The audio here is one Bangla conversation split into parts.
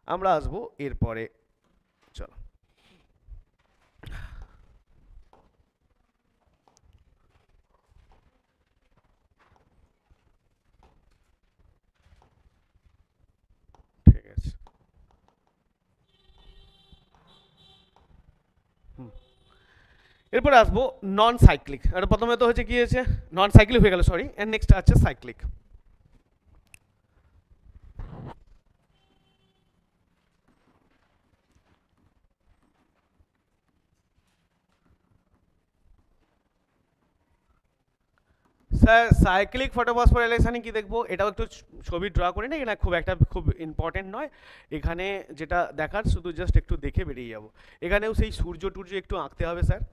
আমরা আসবো এরপরে। চলো, ঠিক আছে। এরপরে আসবো নন সাইক্লিক। আর প্রথমে তো হচ্ছে কি হয়েছে, নন সাইক্লিক হয়ে গেল, সরি, এন্ড নেক্সট আছে সাইক্লিক। স্যার সাইক্লিক ফটোফসফোরাইলেশনে কি দেখবো, এটাও একটু ছবি ড্র করে নিই, এটা খুব একটা খুব ইম্পর্টেন্ট নয়। এখানে যেটা দেখার শুধু জাস্ট একটু দেখে বেরিয়ে যাবো। এখানেও সেই সূর্য টুর্য একটু আঁকতে হবে স্যার।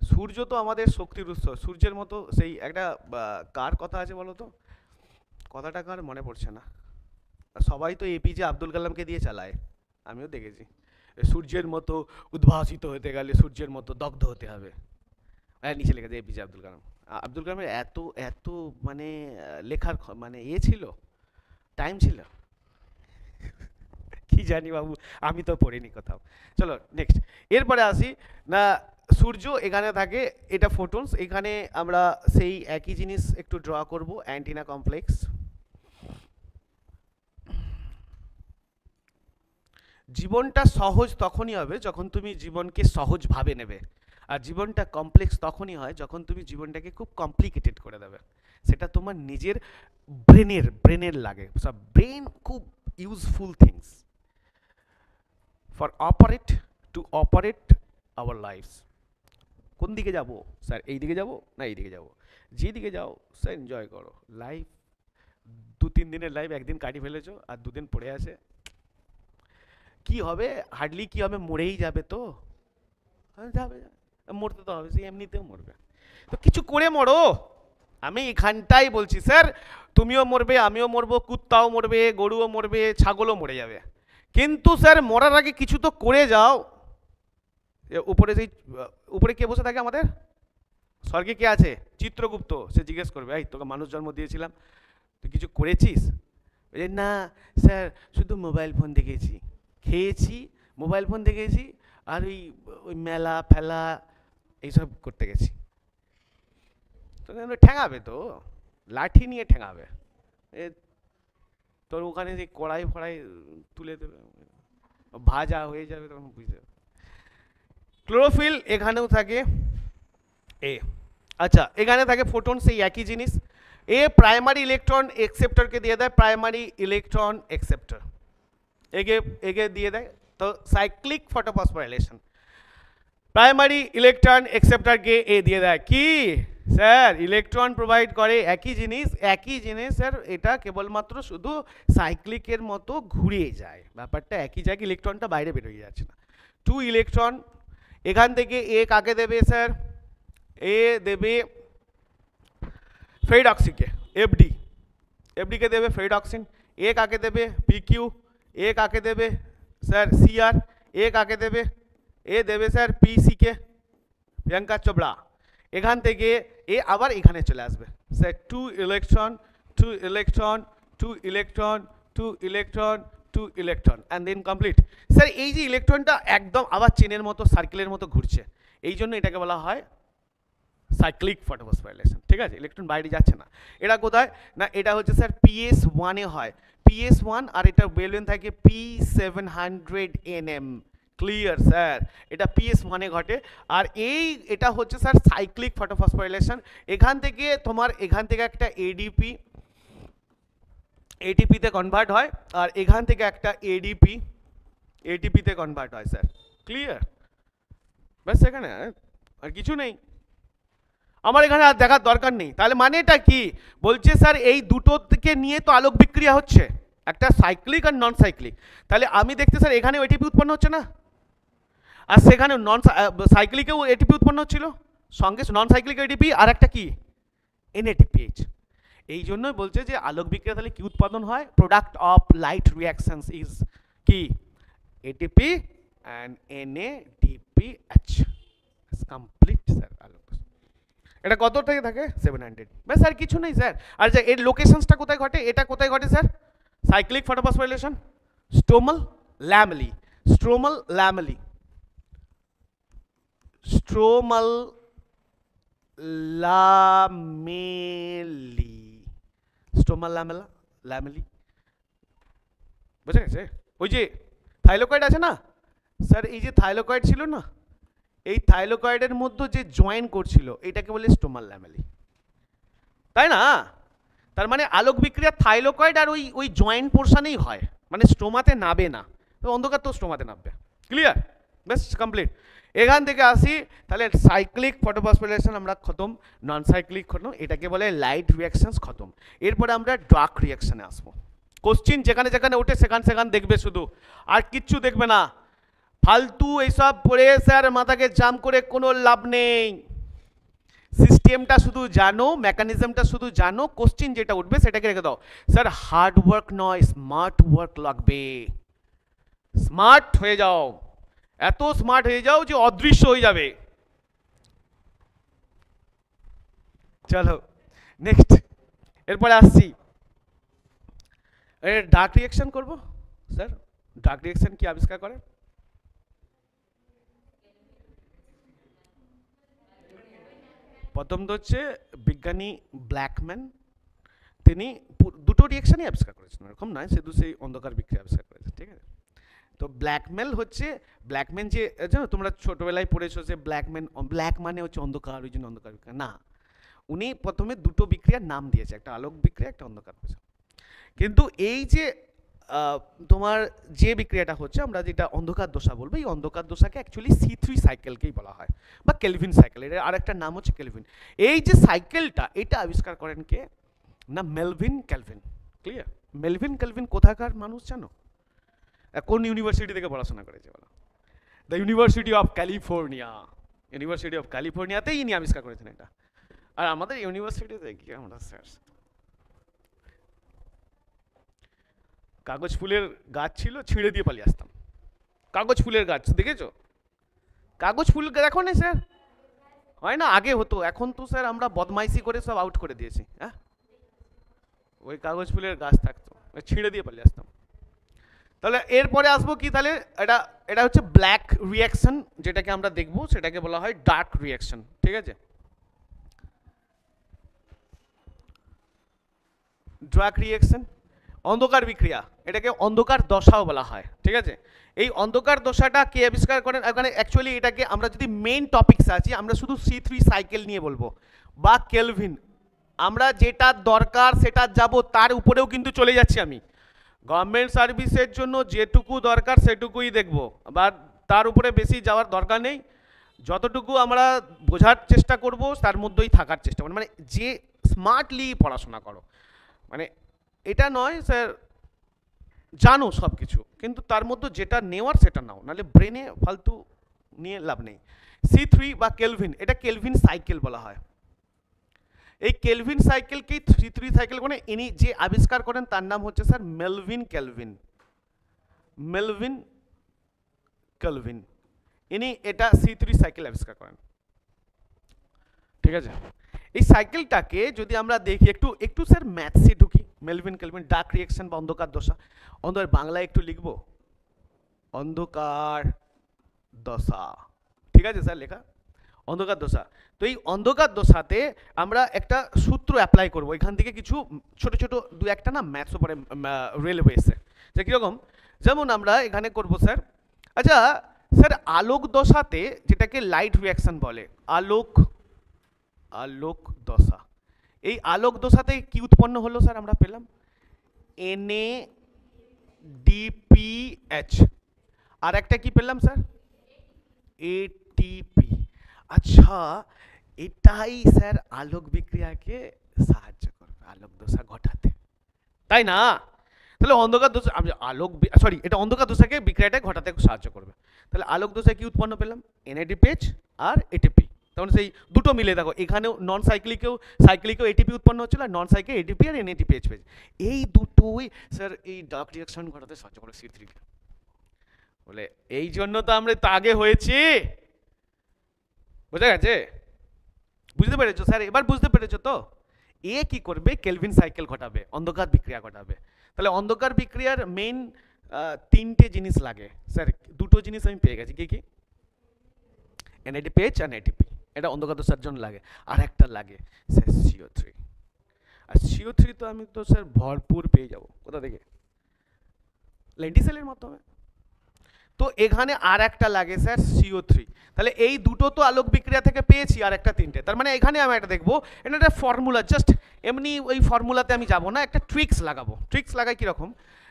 সূর্য তো আমাদের শক্তির উৎস, সূর্যের মতো সেই একটা কার কথা আছে বলো তো, কথাটা কার মনে পড়ছে না। সবাই তো এপিজে আব্দুল কালামকে দিয়ে চালায়, আমিও দেখেছি। সূর্যের মতো উদ্ভাসিত হতে গেলে সূর্যের মতো দগ্ধ হতে হবে। হ্যাঁ, নিচে লেখা যায় এপিজে আব্দুল কালাম। আব্দুল কালামের এত এত মানে লেখার মানে ছিল, টাইম ছিল, কি জানি বাবু, আমি তো পড়িনি কোথাও। চলো নেক্সট, এরপরে আসি না। সূর্য এখানে থাকে, এটা ফোটনস, এখানে আমরা সেই একই জিনিস একটু ড্র করব, অ্যান্টিনা কমপ্লেক্স। জীবনটা সহজ তখনই হবে যখন তুমি জীবনকে সহজভাবে নেবে, আর জীবনটা কমপ্লেক্স তখনই হয় যখন তুমি জীবনটাকে খুব কমপ্লিকেটেড করে দেবে। সেটা তোমার নিজের ব্রেনের লাগে, সব ব্রেন খুব useful things for operate our lifes. কোন দিকে যাব স্যার, এই দিকে যাব না এই দিকে যাব, যেদিকে যাও স্যার এনজয় করো লাইফ। 2-3 দিনের লাইফ একদিন কাটিয়ে ফেলেছো আর 2 দিন পড়ে আছে, কি হবে, হার্ডলি কি হবে, মরেই যাবে তো। যাবে, মরতে তো হবে, সেই এমনিতেও মরবে, তো কিছু করে মরো। আমি এখানটাই বলছি স্যার, তুমিও মরবে, আমিও মরবো, কুত্তাও মরবে, গরুও মরবে, ছাগলও মরে যাবে, কিন্তু স্যার মরার আগে কিছু তো করে যাও। উপরে সেই উপরে কে বসে থাকে আমাদের, স্বর্গে কে আছে, চিত্রগুপ্ত, সে জিজ্ঞেস করবে, এই তোকে মানুষ জন্ম দিয়েছিলাম, তুই কিছু করেছিস? না স্যার, শুধু মোবাইল ফোন দেখেছি, খেয়েছি, মোবাইল ফোন দেখেছি, আর ওই ওই মেলা ফেলা এইসব করতে গেছি। তো ঠেঙাবে তো, লাঠি নিয়ে ঠেঙাবে। এ তোর ওখানে যে কড়াই ফড়াই তুলে দেবে, ভাজা হয়ে যাবে, তখন বুঝতে হবে। ক্লোরোফিল এখানেও থাকে এ। আচ্ছা, এখানে থাকে ফোটন, সেই একই জিনিস। এ প্রাইমারি ইলেকট্রন एक्सेप्टरকে দিয়ে দেয়, প্রাইমারি ইলেকট্রন एक्सेप्टर একে একে দিয়ে দেয়। তো সাইক্লিক ফটোফসফোরাইলেশন, প্রাইমারি ইলেকট্রন एक्सेप्टरকে এ দিয়ে দেয়, কি স্যার ইলেকট্রন প্রোভাইড করে, একই জিনিস স্যার, এটা কেবলমাত্র শুধু সাইক্লিকের মতো ঘুরে যায়, ব্যাপারটা একই জায়গায়, ইলেকট্রনটা বাইরে বেরোয় যাচ্ছে না। 2 ইলেকট্রন, এখান থেকে এ কাকে দেবে স্যার, এ দেবে ফেরিডক্সিকে, এফডিকে দেবে ফেরিডক্সিন। এ কাকে দেবে, পিকিউ। এ কাকে দেবে স্যার, সিআর। এ কাকে দেবে, এ দেবে স্যার পিসিকে, প্রিয়াঙ্কা চোপড়া। এখান থেকে এ আবার এখানে চলে আসবে sir, 2 electron, 2 electron, 2 electron, 2 electron, 2 electron, and then complete. Sir এই যে ইলেকট্রনটা একদম আবার চেনের মতো, সার্কেলের মতো ঘুরছে, এই জন্য এটাকে বলা হয় সাইক্লিক ফটোফসফোরাইলেশন। ঠিক আছে, ইলেকট্রন বাইরে যাচ্ছে না। এটা কোথায় না, এটা হচ্ছে স্যার PS1 এ হয়, PS1, আর এটা ওয়েভলেন্থ থাকে P700 nm। ক্লিয়ার স্যার, এটা PS1 এ ঘটে। আর এটা হচ্ছে স্যার সাইক্লিক ফটোফসফোরাইলেশন। এখান থেকে একটা এটিপিতে কনভার্ট হয়, আর এখান থেকে একটা এটিপিতে কনভার্ট হয় স্যার। ক্লিয়ার, ব্যাস, এখানে আর কিছু নেই, আমার এখানে আর দেখার দরকার নেই। তাহলে মানেটা কি বলছে স্যার, এই দুটো থেকে নিয়ে তো আলোক বিক্রিয়া হচ্ছে, একটা সাইক্লিক আর নন সাইক্লিক। তাহলে আমি দেখতে স্যার এখানে এটিপি উৎপন্ন হচ্ছে না, আর সেখানে নন সাইক্লিকেও এটিপি উৎপন্ন হচ্ছিল, সঙ্গে নন সাইক্লিক এটিপি আর একটা কি এনএটিপিএইচ। এই জন্যই বলছে যে আলোক বিক্রিয়া তাহলে কি উৎপাদন হয়, product of light reactions is কি ATP and NADPH. Complete sir. আলোক এটা কত থেকে থাকে 700, ব্যাস, আর কিছু নেই স্যার। আর যে এর লোকেশনসটা কোথায় ঘটে, এটা কোথায় ঘটে sir, cyclic photophosphorylation stromal lamellae, stromal lamellae, stromal lamellae, stromal lamella lamellae, বুঝে গেছে? ওই যে থাইলোকয়েড আছে না স্যার, এই যে থাইলোকয়েড ছিল না, এই থাইলোকয়েডের মধ্যে যে জয়েন করছিল এটাকে বলে স্টোমাল ল্যামেলি, তাই না? তার মানে আলোক বিক্রিয়া থাইলোকয়েড আর ওই ওই জয়েন্ট পোর্শনেই হয়, মানে স্টোমাতে নাবে না, তো অন্ধকার তো স্টোমাতে নামবে। ক্লিয়ার? বেশ কমপ্লিট। এখান থেকে আসি, তাহলে সাইক্লিক ফটোফসফোরিলেশন আমরা খতম, নন সাইক্লিক খতম, এটাকে বলে লাইট রিয়াকশনস খতম। এরপরে আমরা ডার্ক রিয়াকশনে আসবো। কোশ্চিন যেখানে যেখানে ওঠে সেখান সেখান দেখবে শুধু, আর কিচ্ছু দেখবে না। ফালতু এইসব পড়ে স্যার মাথাকে জাম করে কোনো লাভ নেই। সিস্টেমটা শুধু জানো, মেকানিজমটা শুধু জানো, কোশ্চিন যেটা উঠবে সেটাকে রেখে দাও। স্যার হার্ড ওয়ার্ক নয়, স্মার্ট ওয়ার্ক লাগবে। স্মার্ট হয়ে যাও, এত স্মার্ট হয়ে যাও যে অদৃশ্য হয়ে যাবে। চলো নেক্সট, এরপরে আসছি ডার্ক রিয়াকশন করবো। স্যার ডার্ক রিয়াকশন কি আবিষ্কার করে? প্রথম তো হচ্ছে বিজ্ঞানী ব্ল্যাকম্যান, তিনি দুটো রিয়াকশনই আবিষ্কার করেছেন, এরকম নয় শুধু সেই অন্ধকার বিক্রিয়া আবিষ্কার করেছেন, ঠিক আছে? তো ব্ল্যাকমেল হচ্ছে, ব্ল্যাকম্যান যে জানো তোমরা ছোটবেলায় পড়েছো যে ব্ল্যাকম্যান, ব্ল্যাক মানে হচ্ছে অন্ধকার, ওই জন্য অন্ধকার বিক্রিয়া না, উনি প্রথমে দুটো বিক্রিয়ার নাম দিয়েছে, একটা আলোক বিক্রিয়া একটা অন্ধকার বিক্রিয়া। কিন্তু এই যে তোমার যে বিক্রিয়াটা হচ্ছে আমরা যেটা অন্ধকার দশা বলবো, এই অন্ধকার দশাকে অ্যাকচুয়ালি C3 সাইকেলকেই বলা হয়, বা কেলভিন সাইকেল, এর আরেকটা নাম হচ্ছে কেলভিন। এই যে সাইকেলটা, এটা আবিষ্কার করেন কে না? Melvin Calvin. Clear? Melvin Calvin কোথাকার মানুষ জানো? কোন ইউনিভার্সিটি থেকে পড়াশোনা করেছে বলো? The university of California. University of ক্যালিফোর্নিয়াতেই ইনি আবিষ্কার করেছেন এটা। আর আমাদের ইউনিভার্সিটিতে কি আমরা স্যার কাগজ ফুলের গাছ ছিল, ছিঁড়ে দিয়ে পালিয়ে আসতাম। কাগজ ফুলের গাছ দেখেছো? কাগজ ফুল দেখো না স্যার, হয় না? আগে হতো, এখন তো স্যার আমরা বদমাইশি করে সব আউট করে দিয়েছি। হ্যাঁ, ওই কাগজ ফুলের গাছ থাকতো, ছিঁড়ে দিয়ে পালিয়ে আসতাম। তাহলে এরপরে আসবো কি, তাহলে এটা এটা হচ্ছে ব্ল্যাক রিয়াকশন, যেটাকে আমরা দেখবো সেটাকে বলা হয় ডার্ক রিয়াকশন, ঠিক আছে? ডার্ক রিয়াকশন অন্ধকার বিক্রিয়া, এটাকে অন্ধকার দশাও বলা হয়, ঠিক আছে? এই অন্ধকার দশাটা কে আবিষ্কার করেন? এখানে অ্যাকচুয়ালি এটাকে আমরা যদি মেইন টপিকস আছি, আমরা শুধু C3 সাইকেল নিয়ে বলবো, বা কেলভিন, আমরা যেটা দরকার সেটা যাব, তার উপরেও কিন্তু চলে যাচ্ছি আমি। গভর্নমেন্ট সার্ভিসের জন্য যেটুকু দরকার সেটুকুই দেখব, বা তার উপরে বেশি যাওয়ার দরকার নেই। যতটুকু আমরা বোঝার চেষ্টা করব তার মধ্যেই থাকার চেষ্টা করব, মানে যে স্মার্টলি পড়াশোনা করো, মানে এটা নয় স্যার জানো সব কিছু, কিন্তু তার মধ্যে যেটা নেওয়ার সেটা নাও, নাহলে ব্রেনে ফালতু নিয়ে লাভ নেই। C3 বা কেলভিন, এটা কেলভিন সাইকেল বলা হয়। এই কেলভিন সাইকেলকেই C3 সাইকেল করে, ইনি যে আবিষ্কার করেন তার নাম হচ্ছে sir Melvin Calvin. Melvin Calvin, ইনি এটা C3 সাইকেল আবিষ্কার করেন, ঠিক আছে? এই সাইকেলটাকে যদি আমরা দেখি একটু একটু স্যার ম্যাথসে ঢুকি। মেলভিন ক্যালভিন ডার্ক রিয়াকশন বা অন্ধকার দশা, অন্ধকার বাংলায় একটু লিখবো অন্ধকার দশা, ঠিক আছে স্যার লেখা অন্ধকার দশা। তো এই অন্ধকার দশাতে আমরা একটা সূত্র অ্যাপ্লাই করব, এখান থেকে কিছু ছোট ছোট দু একটা না ম্যাথস উপরে রেলওয়ে এসে, যে কীরকম, যেমন আমরা এখানে করব স্যার, আচ্ছা স্যার আলোক দশাতে যেটাকে লাইট রিয়াকশন বলে, আলোক আলোক দশা, এই আলোক দশাতে কি উৎপন্ন হলো স্যার? আমরা পেলাম NADPH, আর একটা কি পেলাম স্যার? ATP। আচ্ছা, এটাই স্যার আলোক বিক্রিয়াকে সাহায্য করবে আলোক দশা ঘটাতে, তাই না? তাহলে অন্ধকার দশা আলোক, সরি এটা অন্ধকার দশাকে বিক্রিয়াটা ঘটাতে সাহায্য করবে। তাহলে আলোক দশায় কি উৎপন্ন পেলাম? NADPH আর ATP। তখন সেই দুটো মিলে দেখো, এখানেও নন সাইক্লিকেও ATP উৎপন্ন হচ্ছিল, আর নন সাইক্লিক ATP আর NADPH পেয়েছে। এই দুটোই স্যার এই ডার্ক রিয়াকশন ঘটাতে সাহায্য করে C3 কে। বলে এই জন্য তো আমরা তো আগে হয়েছি, বোঝা গেছে? বুঝতে পেরেছো স্যার? এবার বুঝতে পেরেছো তো? এ কি করবে? কেলভিন সাইকেল ঘটাবে, অন্ধকার বিক্রিয়া ঘটাবে। তাহলে অন্ধকার বিক্রিয়ার মেইন তিনটে জিনিস লাগে স্যার, দুটো জিনিস আমি পেয়ে গেছি, কি কি? এনএডিপিএইচ আর এটিপি, এটা অন্ধকার দশার জন্য লাগে। আর একটা লাগে স্যার CO3। আর CO3 তো আমি তো স্যার ভরপুর পেয়ে যাব কোথা থেকে? লেন্টিসেলের মাধ্যমে। তো এখানে আর একটা লাগে স্যার CO3। তাহলে এই দুটো তো আলোক বিক্রিয়া থেকে পেয়েছি, আর একটা তিনটে, তার মানে এখানে আমি একটা দেখবো, এটা একটা ফর্মুলা, জাস্ট এমনি ওই ফর্মুলাতে আমি যাব না, একটা ট্রিক্স লাগাবো। ট্রিক্স লাগাই কীরকম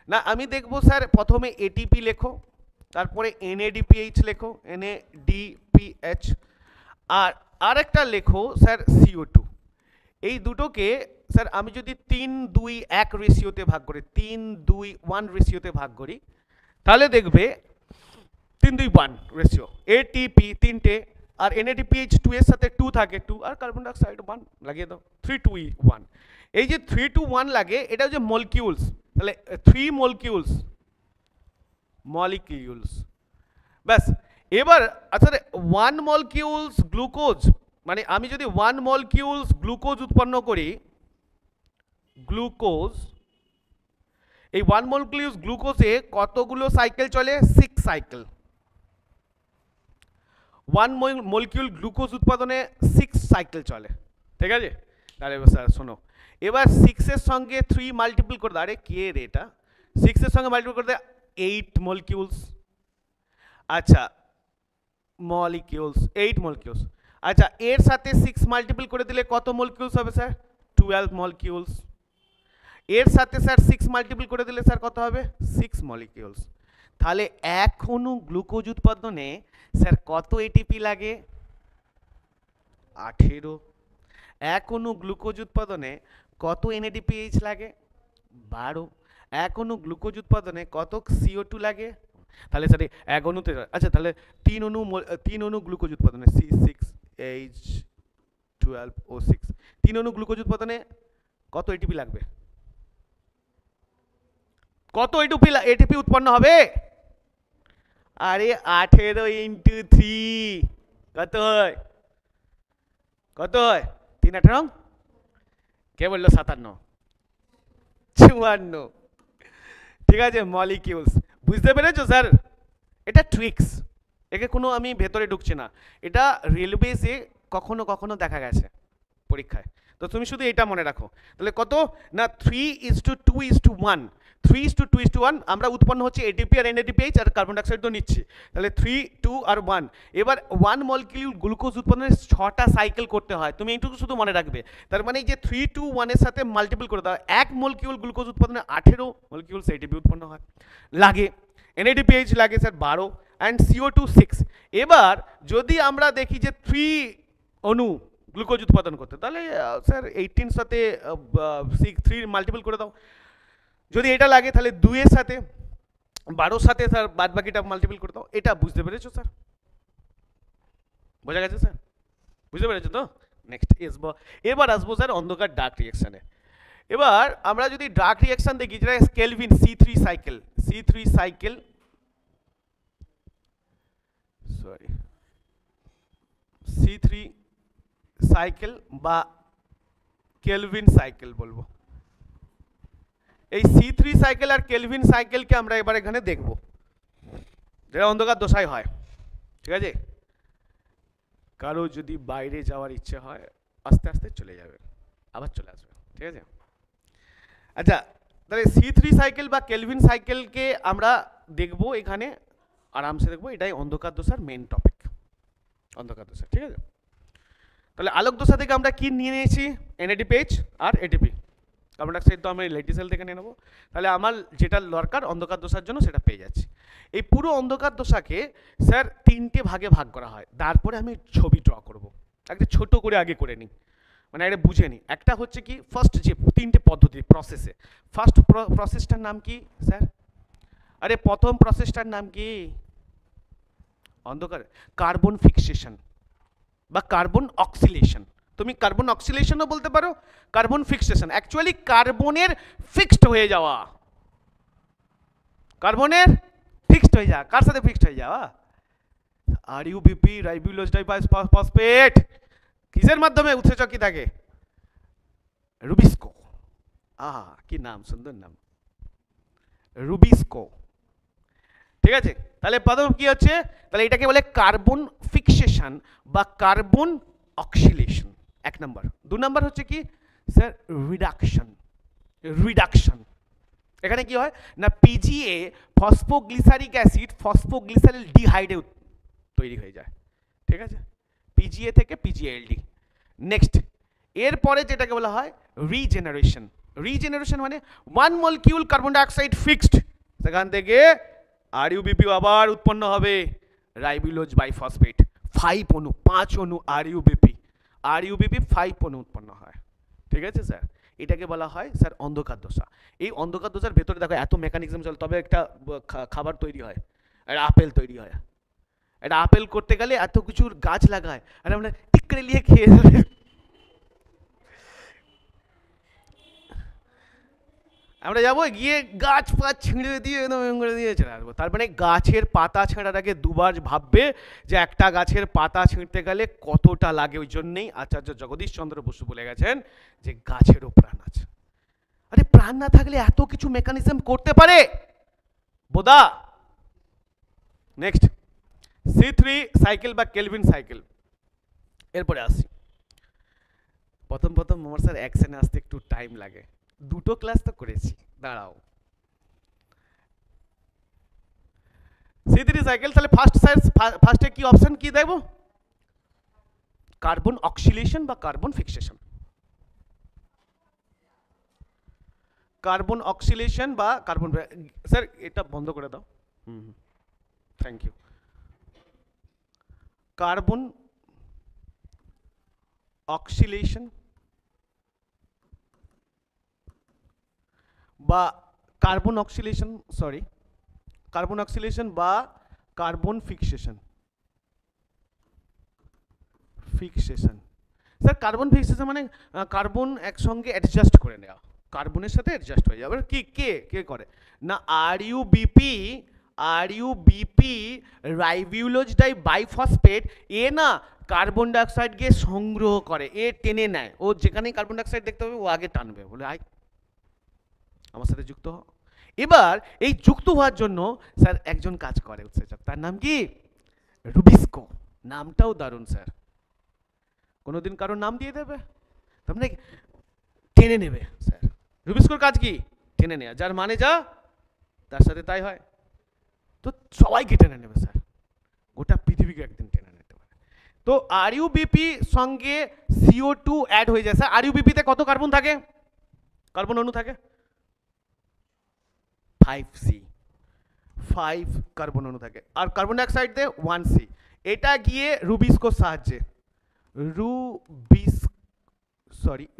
না, আমি দেখবো স্যার প্রথমে এটিপি লেখো, তারপরে NADPH লেখো, NADPH, আর আরেকটা লেখো স্যার CO2। এই দুটোকে স্যার আমি যদি 3-2-1 রেশিওতে ভাগ করি, 3-2-1 রেশিওতে ভাগ করি, তাহলে দেখবে 3-2-1 রেশিও, এটিপি তিনটে, আর NADPH 2 এর সাথে 2 থাকে, 2, আর কার্বন ডাইঅক্সাইড 1 লাগিয়ে দাও, 3-2-1। এই যে 3-2-1 লাগে, এটা হচ্ছে মলিকিউলস, তাহলে 3 মলিকিউলস, মলিকিউলস ব্যাস। এবার আচ্ছা 1 মলিকিউলস গ্লুকোজ, মানে আমি যদি 1 মলিকিউলস গ্লুকোজ উৎপন্ন করি, গ্লুকোজ, এই 1 মলিকিউলস গ্লুকোজে কতগুলো সাইকেল চলে? 6 সাইকেল। 1 মলিকিউল গ্লুকোজ উৎপাদনে 6 সাইকেল চলে, ঠিক আছে? তাহলে স্যার শোনো, এবার 6 এর সঙ্গে 3 মাল্টিপল করে দাও, আরে কে রে এটা, 6 এর সঙ্গে মাল্টিপল করে দেয় 8 মলিকিউলস। আচ্ছা মলিকিউলস, 8 মলিকিউলস। আচ্ছা এর সাথে 6 মাল্টিপল করে দিলে কত মলিকিউলস হবে স্যার? 12 মলিকিউলস। এর সাথে স্যার 6 মাল্টিপল করে দিলে স্যার কত হবে? 6 মলিকিউলস। তাহলে এক অণু গ্লুকোজ উৎপাদনে স্যার কত এটিপি লাগে? 18। এক অণু গ্লুকোজ উৎপাদনে কত NADPH লাগে? 12। এক অণু গ্লুকোজ উৎপাদনে কত CO2 লাগে? তাহলে স্যার এক অণুতে, আচ্ছা তাহলে 3 অণু গ্লুকোজ উৎপাদনে C6H12O6, 3 অণু গ্লুকোজ উৎপাদনে কত এটিপি লাগবে? কত এটিপি উৎপন্ন হবে? আরে 18 ইন্টু 3 কত হয়? কত হয়? 3-18, কে বললো 57? 54। ঠিক আছে, মলিকিউলস। বুঝতে পেরেছো স্যার? এটা ট্রিক্স, একে কোনো আমি ভেতরে ঢুকছি না, এটা রেলওয়েজে কখনো কখনো দেখা গেছে পরীক্ষায়। তো তুমি শুধু এটা মনে রাখো। তাহলে কত না 3:2:1, 3:2:1 আমরা উৎপন্ন হচ্ছে এটিপি আর NADPH আর কার্বন ডাইঅক্সাইড তো নিচ্ছি, তাহলে 3, 2 আর 1। এবার 1 মলিকিউল গ্লুকোজ উৎপন্নের 6টা সাইকেল করতে হয়, তুমি এইটুকু শুধু মনে রাখবে। তার মানে এই যে 3:2:1 এর সাথে মাল্টিপল করে দাও, এক মলিকিউল গ্লুকোজ উৎপাদনে 18 মলিকিউলস এটিপি উৎপন্ন হয় লাগে। NADPH লাগে স্যার 12 অ্যান্ড CO2 6। এবার যদি আমরা দেখি যে 3 অণু গ্লুকোজ উৎপাদন করতে, তাহলে স্যার 18 সাথে 3 মাল্টিপল করে দাও। যদি এটা লাগে তাহলে 2 এর সাথে 12 সাথে স্যার বাদ বাকিটা মাল্টিপল করে দাও। এটা বুঝতে পেরেছো স্যার? বোঝা গেছে স্যার? বুঝতে পেরেছো তো? নেক্সট আসবো, এবার আসবো স্যার অন্ধকার ডার্ক রিঅ্যাকশনে। এবার আমরা যদি ডার্ক রিঅ্যাকশন দেখি, যেটা Calvin C3 cycle, C3 cycle, sorry C3 cycle বা কেলভিন সাইকেল বলবো। এই C3 সাইকেল আর কেলভিন সাইকেলকে আমরা এবার এখানে দেখব, যেটা অন্ধকার দশায় হয়, ঠিক আছে? কারো যদি বাইরে যাওয়ার ইচ্ছে হয় আস্তে আস্তে চলে যাবে, আবার চলে আসবে, ঠিক আছে? আচ্ছা তাহলে C3 সাইকেল বা কেলভিন সাইকেলকে আমরা দেখব এখানে, আরামসে দেখবো, এটাই অন্ধকার দশার মেন টপিক, অন্ধকার দশা, ঠিক আছে? তাহলে আলোক দশা থেকে আমরা কি নিয়ে নিয়েছি? NADPH আর ATP, কার্বন ডাইঅক্সাইড তো আমরা লেটিসেল থেকে নিয়ে নেবো। তাহলে আমার যেটা দরকার অন্ধকার দশার জন্য সেটা পেয়ে যাচ্ছি। এই পুরো অন্ধকার দশাকে স্যার 3টে ভাগে ভাগ করা হয়, তারপরে আমি ছবি ড্র করব, একটা ছোট করে আগে করে নিই, মানে এটা বুঝে নিই। একটা হচ্ছে কি, ফার্স্ট যে 3টে পদ্ধতি প্রসেসে, ফার্স্ট প্রসেসটার নাম কি স্যার? আরে প্রথম প্রসেসটার নাম কি? অন্ধকার কার্বন ফিক্সেশন বা কার্বন অক্সিলেশন। তুমি কার্বন অক্সিলেশনও বলতে পারো, কার্বন ফিক্সেশন। অ্যাকচুয়ালি কার্বনের ফিক্সড হয়ে যাওয়া, কার্বনের ফিক্সড হয়ে যাওয়া, কার সাথে ফিক্সড হয়ে যাওয়া? RUBP, ribulose diphosphate. কিসের মাধ্যমে উৎসেচক কি থাকে? রুবিস্কো। কি নাম, সুন্দর নাম, রুবিস্কো। ঠিক আছে, তাহলে প্রথম কি হচ্ছে, তাহলে এটাকে বলে কার্বন ফিক্সেশন বা কার্বন অক্সিলেশন, এক নম্বর। দু নম্বর হচ্ছে কি স্যার রিডাকশন। রিডাকশন এখানে কি হয় না, পিজিএ ফসফোগ্লিসারিক অ্যাসিড ফসফোগ্লিসারিল ডিহাইডে তৈরি হয়ে যায়, ঠিক আছে, পিজিএ থেকে পিজিএলডি। নেক্সট এরপরে যেটাকে বলা হয় রিজেনারেশন। রিজেনারেশন মানে one molecule carbon dioxide fixed, সেখান থেকে আরইউবিপি আবার উৎপন্ন হবে, রাইবোলোজ বাইফসফেট 5 অণু, 5 অণু আরইউবিপি, আরইউবিপি 5 অণু উৎপন্ন হয়, ঠিক আছে স্যার। এটাকে বলা হয় স্যার অন্ধকার দশা। এই অন্ধকার দশার ভেতরে দেখো এত মেকানিজম চলে, তবে একটা খাবার তৈরি হয়, একটা আপেল তৈরি হয়। একটা আপেল করতে গেলে এত কিছুর গাছ লাগায়, আর আমরা ঠিক করে নিয়ে খেয়ে যাবে। আমরা যাবো গিয়ে গাছ পাত ছিঁড়ে দিয়ে করে দিয়ে চলে আসবো। তার মানে গাছের পাতা ছেঁড়ার আগে দুবার ভাববে যে একটা গাছের পাতা ছিঁড়তে গেলে কতটা লাগে। ওই জন্যেই আচার্য জগদীশ চন্দ্র বসু বলে গেছেন যে গাছেরও প্রাণ আছে। আরে প্রাণ না থাকলে এত কিছু মেকানিজম করতে পারে বোদা। নেক্সট C3 সাইকেল বা কেলভিন সাইকেল। এরপরে আসি, প্রথম আমার স্যার অ্যাকশনে আসতে একটু টাইম লাগে, দুটো ক্লাস তো করেছি, দাঁড়াও। C3 সাইকেল, তাহলে ফার্স্টে কি অপশন কি দেব, কার্বন অক্সিলেশন বা কার্বন ফিক্সেশন। কার্বন অক্সিলেশন বা কার্বন, স্যার এটা বন্ধ করে দাও, থ্যাংক ইউ। কার্বন অক্সিলেশন বা কার্বন অক্সিলেশন, সরি কার্বন অক্সিলেশন বা carbon fixation. Fixation sir, carbon fixation মানে কার্বন একসঙ্গে অ্যাডজাস্ট করে নেওয়া, কার্বনের সাথে অ্যাডজাস্ট হয়ে যাবে। কি কে কে করে না, আরইউবিপি রাইবোলোজ ডাই বাইফসফেট, এ না কার্বন ডাইঅক্সাইডকে সংগ্রহ করে, এ টেনে নেয়, ও যেখানেই কার্বন ডাইঅক্সাইড দেখতে হবে ও আগে টানবে, বলে আয় আমার সাথে যুক্ত হ। এবার এই যুক্ত হওয়ার জন্য স্যার একজন কাজ করে উৎসেচক, তার নাম কি রুবিস্কো। নামটাও দারুণ স্যার, কোনোদিন কারোর নাম দিয়ে দেবে, তার মানে টেনে নেবে স্যার। রুবিস্কোর কাজ কি, টেনে নেওয়া, যার মানে যা তার সাথে তাই হয়, তো সবাইকে টেনে নেবে স্যার, গোটা পৃথিবীকে একদিন টেনে নিতে পারে। তো আরইউবিপি সঙ্গে CO2 অ্যাড হয়ে যায় স্যার। আরইউবিপিতে কত কার্বন থাকে, কার্বন অণু থাকে 5C, 5 কার্বন অণু থাকে, আর কার্বন ডাইঅক্সাইড দিয়ে 1C। এটা গিয়ে রুবিস্কোর সাহায্যে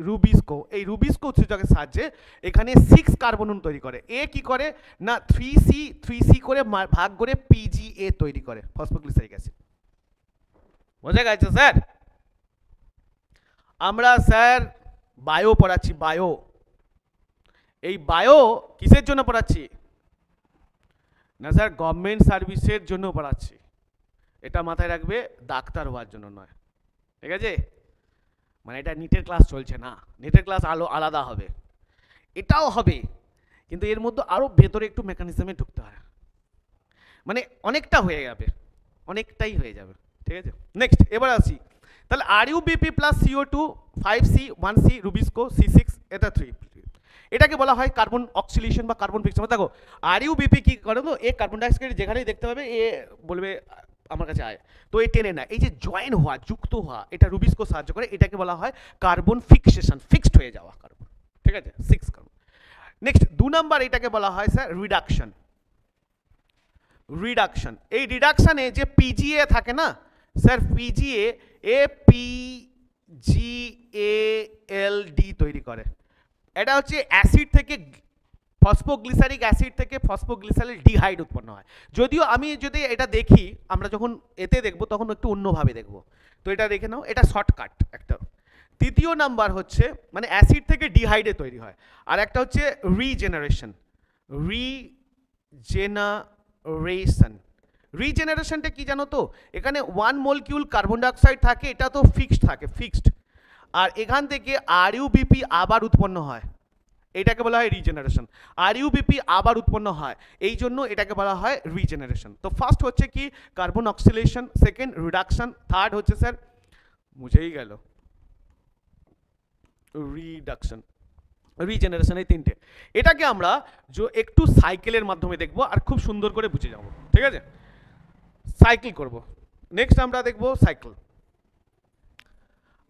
রুবিস্কো এই রুবিস্কো উৎসেচকের সাহায্যে এখানে 6 কার্বন অণু তৈরি করে। এ কি করে না 3C করে ভাগ করে PGA তৈরি করে, ফসফোগ্লিসারিক অ্যাসিড। বোঝা গেছে স্যার? আমরা স্যার বায়ো পড়াচ্ছি, বায়ো। এই বায়ো কিসের জন্য পড়াচ্ছি না স্যার, গভর্নমেন্ট সার্ভিসের জন্য পড়াচ্ছি। এটা মাথায় রাখবে, ডাক্তার হওয়ার জন্য নয়, ঠিক আছে? মানে এটা নিটের ক্লাস চলছে না, নিটের ক্লাস আলাদা হবে, এটাও হবে, কিন্তু এর মধ্যে আরও ভেতরে একটু মেকানিজমে ঢুকতে হয়, মানে অনেকটা হয়ে যাবে, অনেকটাই হয়ে যাবে, ঠিক আছে? নেক্সট এবার আসি, তাহলে RuBP plus CO2 5C 1C rubisco C6 এটা 3, এটাকে বলা হয় কার্বন অক্সিলেশন বা কার্বন ফিক্সেশন। দেখো আরইউবিপি কি করে, তো এ কার্বন ডাইঅক্সাইড যেখানেই দেখতে পাবে এ বলবে আমার কাছে আয়, তো এ টেনে না, এই যে জয়েন হওয়া, যুক্ত হওয়া, এটা রুবিস্কো সাহায্য করে, এটাকে বলা হয় কার্বন ফিক্সেশন, ফিক্সড হয়ে যাওয়া কার্বন, ঠিক আছে? 6 কার্বন। নেক্সট 2 নাম্বার, এটাকে বলা হয় স্যার রিডাকশন। রিডাকশন, এই রিডাকশনে যে পিজিএ থাকে না স্যার, পিজিএ PGALD তৈরি করে। এটা হচ্ছে অ্যাসিড থেকে, ফসফোগ্লিসারিক অ্যাসিড থেকে ফসফোগ্লিসারিল ডিহাইড উৎপন্ন হয়। যদিও আমি যদি এটা দেখি, আমরা যখন এতে দেখব তখন একটু অন্যভাবে দেখব, তো এটা দেখে নাও, এটা শর্টকাট একটা। তৃতীয় নাম্বার হচ্ছে মানে অ্যাসিড থেকে ডিহাইডে তৈরি হয়, আর একটা হচ্ছে রিজেনারেশন। রিজেনারেশনটা কি জানো তো, এখানে 1 মলিকিউল কার্বন ডাইঅক্সাইড থাকে, এটা তো ফিক্সড থাকে, ফিক্সড, আর এখান থেকে আরইউবিপি আবার উৎপন্ন হয়, এটাকে বলা হয় রিজেনারেশন। আর ইউবিপি আবার উৎপন্ন হয়, এই জন্য এটাকে বলা হয় রিজেনারেশন। তো ফার্স্ট হচ্ছে কি কার্বন অক্সিলেশন, সেকেন্ড রিডাকশন, থার্ড হচ্ছে স্যার মুছেই গেল রিডাকশন, রিজেনারেশন, এই তিনটে। এটাকে আমরা একটু সাইকেলের মাধ্যমে দেখব আর খুব সুন্দর করে বুঝে যাব, ঠিক আছে? সাইকেল করব। নেক্সট আমরা দেখব সাইকেল।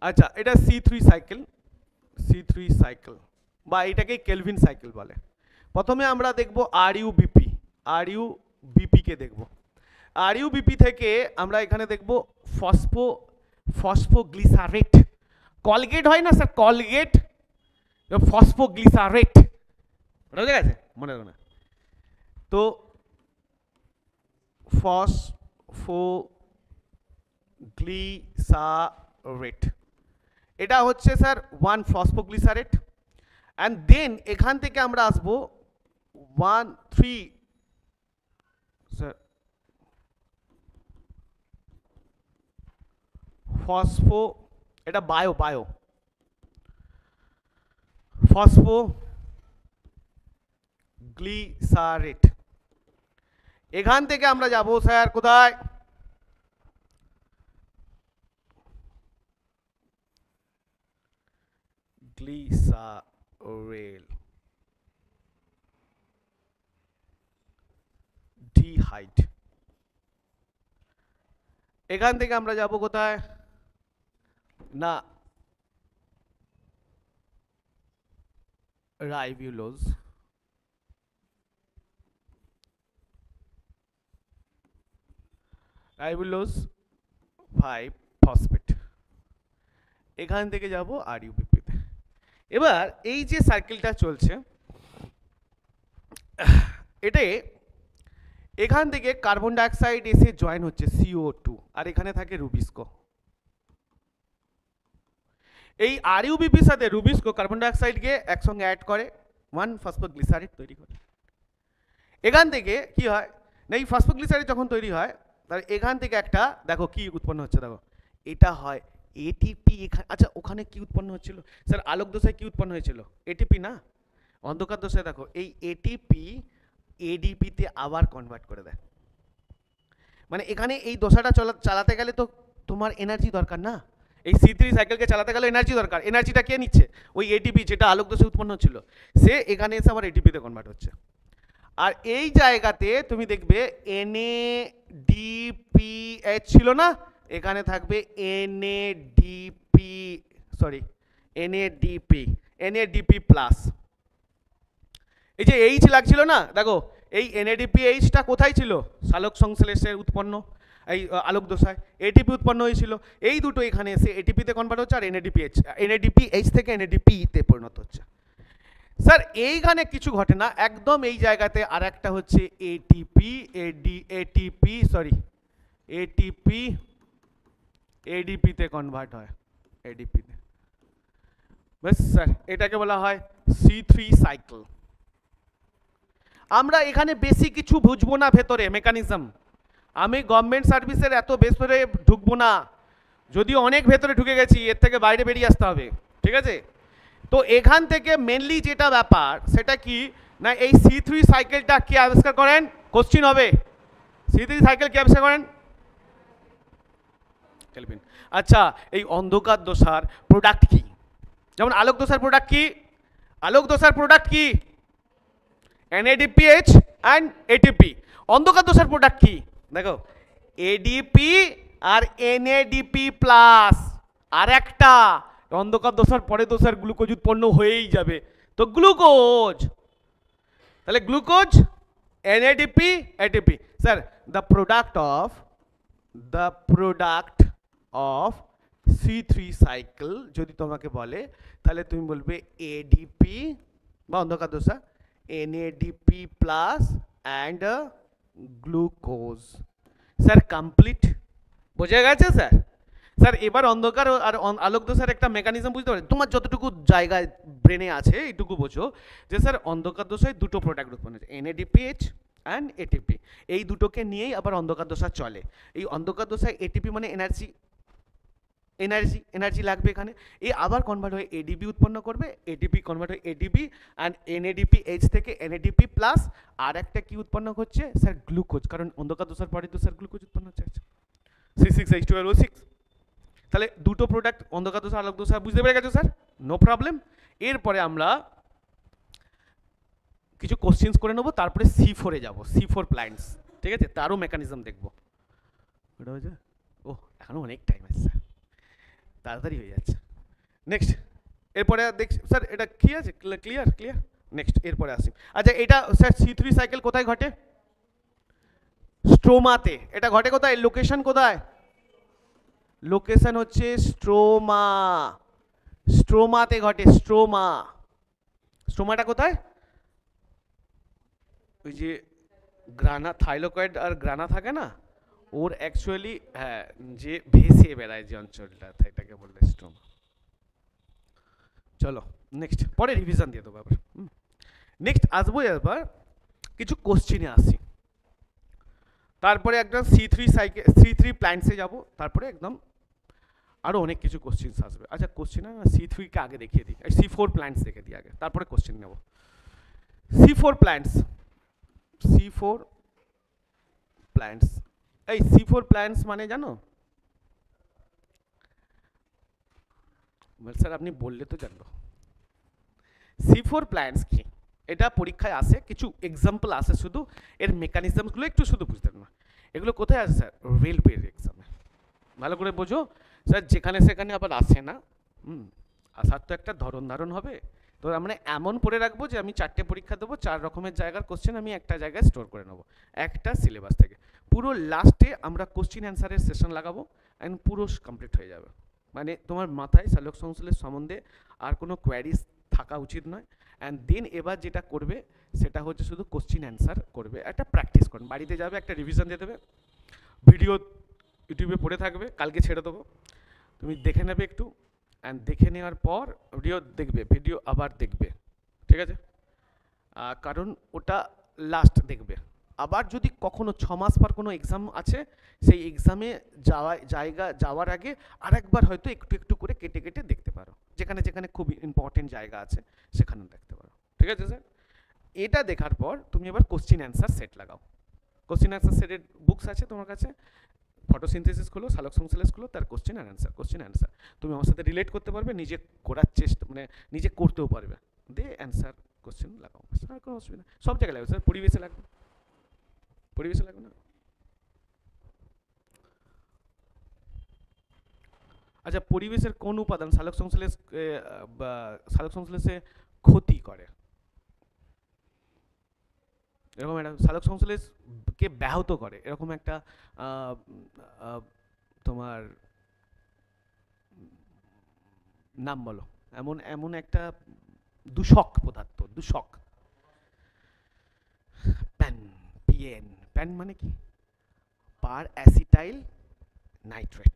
আচ্ছা, এটা C3 সাইকেল, C3 সাইকেল বা এটাকে কেলভিন সাইকেল বলে। প্রথমে আমরা দেখব RUBP, RUBP কে দেখব। RUBP থেকে আমরা এখানে দেখব ফসফোগ্লিসারেট। কলগেট হয় না স্যার, কলগেট, ফসফোগ্লিসারেট, ওটা বুঝে গেছে? মনে রাখো না তো, ফসফোগ্লিসারেট এটা হচ্ছে স্যার 1 ফসফোগ্লিসারেট। অ্যান্ড দেন এখান থেকে আমরা আসবো 1 3 স্যার ফসফো, এটা বায়ো ফসফোগ্লিসারেট। এখান থেকে আমরা যাব স্যার কোথায়? গ্লিসারেল ডিহাইড। এখান থেকে আমরা যাব কোথায় না, রাইবুলোজ, রাইবুলোজ 5 ফসফেট। এখান থেকে যাব RUBP তে। এবার এই যে সার্কেলটা চলছে, এতে এখান থেকে কার্বন ডাইঅক্সাইড এসে জয়েন হচ্ছে CO2, আর এখানে থাকে রুবিস্কো। এই RUBPর সাথে রুবিস্কো কার্বন ডাইঅক্সাইডকে একসঙ্গে অ্যাড করে 1 ফসফোগ্লিসারেট তৈরি করে। এখান থেকে কি হয় না, এই ফসফোগ্লিসারেট যখন তৈরি হয় তাহলে এখান থেকে একটা দেখো কি উৎপন্ন হচ্ছে, দেখো এটা হয় ATP। আচ্ছা, ওখানে কি উৎপন্ন হচ্ছিল স্যার? আলোক দশায় কি উৎপন্ন হয়েছিল? ATP না? অন্ধকার দশায় দেখো এই ATP ADP তে আবার কনভার্ট করে দেয়। মানে এখানে এই দশাটা চালাতে গেলে তো তোমার এনার্জি দরকার না, এই C3 সাইকেলকে চালাতে গেলে এনার্জি দরকার। এনার্জিটা কে নিচ্ছে? ওই ATP যেটা আলোক দশায় উৎপন্ন হচ্ছিল, সে এখানে এসে আবার ATP তে কনভার্ট হচ্ছে। আর এই জায়গাতে তুমি দেখবে NADPH ছিল না, এখানে থাকবে NADP প্লাস। এই যে H লাগছিল না, দেখো এই NADPHটা কোথায় ছিল? সালোক সংশ্লেষের উৎপন্ন, এই আলোক দশায় ATP উৎপন্ন হয়েছিল। এই দুটো এখানে এসে ATP তে কনভার্ট হচ্ছে, আর NADPH থেকে NADP তে পরিণত হচ্ছে। স্যার এইখানে কিছু ঘটে না, একদম এই জায়গাতে আর একটা হচ্ছে ATP ADP তে কনভার্ট হয়, ADP তে। বেশ স্যার, এটাকে বলা হয় C3 সাইকেল। আমরা এখানে বেশি কিছু বুঝবো না, ভেতরে মেকানিজম। আমি গভর্নমেন্ট সার্ভিসের এত ভেতরে ঢুকবো না, যদিও অনেক ভেতরে ঢুকে গেছি, এর থেকে বাইরে বেরিয়ে আসতে হবে, ঠিক আছে? তো এখান থেকে মেনলি যেটা ব্যাপার সেটা কি না, এই C3 সাইকেলটা কে আবিষ্কার করেন? কোশ্চিন হবে, C3 সাইকেল কে আবিষ্কার করেন? কেলভিন। আচ্ছা, এই অন্ধকার দশার প্রোডাক্ট কি? যেমন আলোক দশার প্রোডাক্ট কি? আলোক দশার প্রোডাক্ট কি? NADPH and ATP। অন্ধকার দশার প্রোডাক্ট কি? দেখো ADP আর NADP প্লাস, আর একটা অন্ধকার দশার পরে দশার গ্লুকোজ উৎপন্ন হয়েই যাবে, তো গ্লুকোজ। তাহলে glucose, NADP, ATP। Sir the product of C3 cycle যদি তোমাকে বলে, তাহলে তুমি বলবে ADP বা অন্ধকার দশা, NADP plus and glucose. Sir complete, বোঝা গেছে স্যার? স্যার এবার অন্ধকার আর আলোক দশার একটা মেকানিজম বুঝতে পারে, তোমার যতটুকু জায়গায় ব্রেনে আছে এইটুকু বোঝো যে স্যার অন্ধকার দশায় দুটো প্রোডাক্ট উৎপন্ন হচ্ছে, NADPH অ্যান্ড ATP। এই দুটোকে নিয়েই আবার অন্ধকার দশা চলে। এই অন্ধকার দশায় ATP মানে এনার্জি, এনার্জি লাগবে এখানে। এ আবার কনভার্ট হয়ে এডিপি উৎপন্ন করবে, এডিপি কনভার্ট হয়ে এডিপি অ্যান্ড এনএডিপি এইচ থেকে এনএডিপি প্লাস আর একটা কি উৎপন্ন হচ্ছে স্যার গ্লুকোজ, কারণ অন্ধকার দোষার পরে তো স্যার গ্লুকোজ উৎপন্ন হচ্ছে C6H12O6। তাহলে দুটো প্রোডাক্ট অন্ধকার দোষা আলোক দোষা বুঝতে পেরে গেছো স্যার, নো প্রবলেম। এরপরে আমরা কিছু কোশ্চেন্স করে নেবো, তারপরে C4-এ যাবো, C4 প্ল্যান্টস, ঠিক আছে, তারও মেকানিজম দেখবো। ওটা হয়েছে, ও এখনো অনেক টাইম আছে স্যার, তাড়াতাড়ি হয়ে যাচ্ছে। নেক্সট, এরপরে দেখ স্যার এটা কি আছে, ক্লিয়ার। নেক্সট এরপরে আসি। আচ্ছা এটা স্যার C3 সাইকেল কোথায় ঘটে? স্ট্রোমাতে। এটা ঘটে কোথায়, লোকেশন কোথায়? লোকেশন হচ্ছে স্ট্রোমাতে ঘটে। স্ট্রোমাটা কোথায়? ওই যে গ্রানা, থাইলোকয়েড আর গ্রানা থাকে না, ওর অ্যাকচুয়ালি হ্যাঁ যে ভেসে বেড়ায় যে অঞ্চলটা, এটাকে বললে স্ট্রোমা। চলো নেক্সট, পরে রিভিশন দিয়ে দেবো আবার। নেক্সট আসবো এবার কিছু কোশ্চিনে আসি, তারপরে একদম C3 প্ল্যান্টসে যাব, তারপরে একদম আরও অনেক কিছু কোশ্চিন আসবে। আচ্ছা কোশ্চিন C3-কে আগে দেখিয়ে দিই, C4 প্ল্যান্টস দেখে দিই আগে, তারপরে কোশ্চিন নেব। C4 প্ল্যান্টস, এই C4 প্ল্যান্টস মানে জানো? স্যার আপনি বললে তো জানবো। C4 প্ল্যান্টস কি, এটা পরীক্ষায় আসে, কিছু এক্সাম্পল আসে, শুধু এর মেকানিজমসগুলো একটু শুধু বুঝতে না। এগুলো কোথায় আসে স্যার? রেলওয়ের এক্সামে। ভালো করে বোঝো স্যার, যেখানে সেখানে আবার আসে না। আসার তো একটা ধারণ হবে। তো আমরা এমন পড়ে রাখবো যে আমি 4টে পরীক্ষা দেবো, 4 রকমের জায়গার কোশ্চেন আমি একটা জায়গায় স্টোর করে নেবো একটা সিলেবাস থেকে। পুরো লাস্টে আমরা কোশ্চেন অ্যান্সারের সেশন লাগাবো অ্যান্ড পুরো কমপ্লিট হয়ে যাবে। মানে তোমার মাথায় সালোক সংশ্লেষ সম্বন্ধে আর কোনো কোয়ারিজ থাকা উচিত নয়। অ্যান্ড দেন এবার যেটা করবে সেটা হচ্ছে শুধু কোশ্চেন অ্যান্সার করবে, একটা প্র্যাকটিস করবে, বাড়িতে যাবে একটা রিভিশন দিয়ে দেবে, ভিডিও ইউটিউবে পড়ে থাকবে, কালকে ছেড়ে দেবো, তুমি দেখে নেবে একটু, অ্যান্ড দেখে নেওয়ার পর ভিডিও আবার দেখবে, ঠিক আছে? কারণ ওটা লাস্ট দেখবে। আবার যদি কখনো 6 মাস পর কোনো এক্সাম আছে, সেই এক্সামে যাওয়ার আগে আরেকবার হয়তো একটু একটু করে কেটে কেটে দেখতে পারো, যেখানে যেখানে খুব ইম্পর্টেন্ট জায়গা আছে সেখানে দেখতে পারো, ঠিক আছে স্যার? এটা দেখার পর তুমি এবার কোশ্চেন অ্যান্সার সেট লাগাও। কোশ্চেন অ্যান্সার সেটের বুকস আছে তোমার কাছে, ফটোসিনথেসিস খুলো, সালোক সংশ্লেষ খুলো, তার কোশ্চেন অ্যান্সার তুমি আমার সাথে রিলেট করতে পারবে, নিজে করার চেষ্টা মানে নিজে করতেও পারবে, দিয়ে অ্যান্সার কোশ্চেন লাগাও, আর কোনো অসুবিধা সব জায়গায় লাগবে স্যার, পরিবেশে লাগবে না। আচ্ছা পরিবেশের কোন উপাদান সালোক সংশ্লেষে ক্ষতি করে? এরকম একটা সালোক সংশ্লেষকে ব্যাহত করে এরকম একটা তোমার নাম বলো, এমন একটা দূষক পদার্থ, প্যান মানে কি? পার অ্যাসিটাইল নাইট্রেট।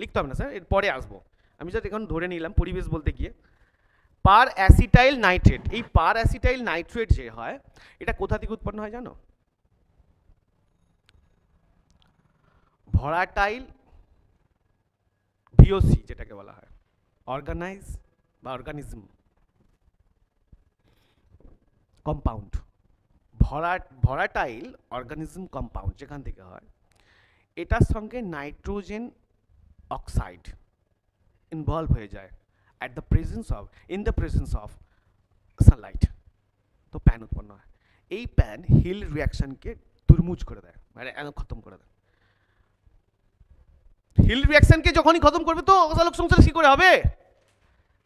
লিখতে হবে না স্যার, এর পরে আসবো, আমি জাস্ট এখন ধরে নিলাম পরিবেশ বলতে গিয়ে পার অ্যাসিটাইল নাইট্রেট। এই পার অ্যাসিটাইল নাইট্রেট যে হয়, এটা কোথা থেকে উৎপন্ন হয় জানো? ভলাটাইল ভিওসি যেটাকে বলা হয়, organism compound, volatile organism compound যেখান থেকে হয়, এটার সঙ্গে নাইট্রোজেন অক্সাইড ইনভলভ হয়ে যায় in the presence of Sunlight, তো প্যান উৎপন্ন হয়। এই প্যান হিল রিয়াকশনকে তুরমুজ করে দেয়, মানে খতম করে দেয়। হিল রিয়াকশনকে যখনই খতম করবে তো সালোক সংশ্লেষ কি করে হবে?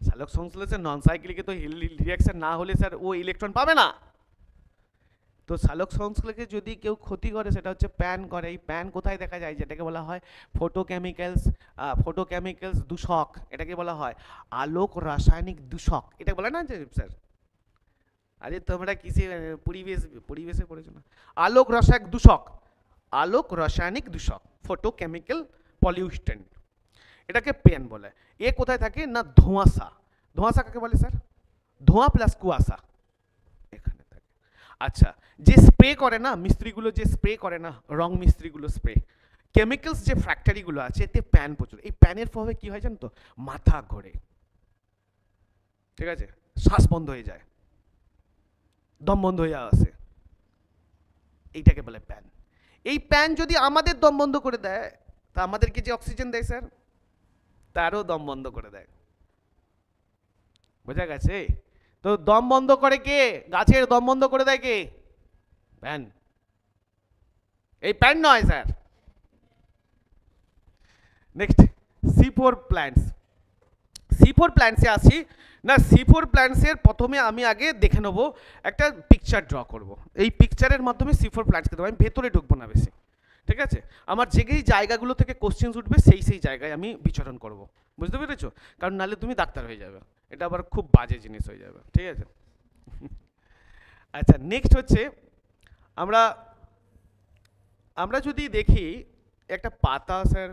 সালোক সংশ্লেষের নন সাইক্লিকে তো হিল রিয়াকশন না হলে স্যার ও ইলেকট্রন পাবে না। তো সালোক সংশ্লেষে যদি কেউ ক্ষতি করে সেটা হচ্ছে প্যান করে। এই প্যান কোথায় দেখা যায়? যেটাকে বলা হয় ফটোকেমিক্যালস দূষক, এটাকে বলা হয় আলোক রাসায়নিক দূষক। এটা বলে না যে স্যার, আরে তোমরা কিসে পরিবেশে পড়েছো না? আলোক রাসায়নিক দূষক ফটোকেমিক্যাল পলিউশন, এটাকে প্যান বলে। এ কোথায় থাকে না? ধোঁয়াশা কাকে বলে স্যার? ধোঁয়া প্লাস কুয়াশা এখানে থাকে। আচ্ছা যে স্প্রে করে না মিস্ত্রিগুলো, যে স্প্রে করে না, রং মিস্ত্রিগুলো স্প্রে কেমিক্যালস যে ফ্যাক্টরিগুলো আছে এতে প্যান প্রচুর, এই প্যানের প্রভাবে কি হয় জানো তো, মাথা ঘোরে, ঠিক আছে, শ্বাস বন্ধ হয়ে যায়, দম বন্ধ হয়ে আসে, এইটাকে বলে প্যান। এই প্যান যদি আমাদের দম বন্ধ করে দেয়, তা আমাদেরকে যে অক্সিজেন দেয় স্যার, তারও দম বন্ধ করে দেয়। বোঝা গেছে? তো দম বন্ধ করে কে? গাছের দম বন্ধ করে দেয় কে? প্যান। এই প্যান নয় sir. Next, C4 plants. C4 প্ল্যান্টসে আসি না। C4 প্ল্যান্টসের প্রথমে আমি আগে দেখে নেব, একটা পিকচার ড্র করব। এই পিকচারের মাধ্যমে C4 প্ল্যান্টসকে দেবো, আমি ভেতরে ঢুকবো না বেশি, ঠিক আছে? আমার যেই জায়গাগুলো থেকে কোশ্চেন্স উঠবে সেই জায়গায় আমি বিচরণ করব, বুঝতে পেরেছো? কারণ নাহলে তুমি ডাক্তার হয়ে যাবে, এটা আবার খুব বাজে জিনিস হয়ে যাবে, ঠিক আছে? আচ্ছা, নেক্সট হচ্ছে আমরা আমরা যদি দেখি একটা পাতা স্যার,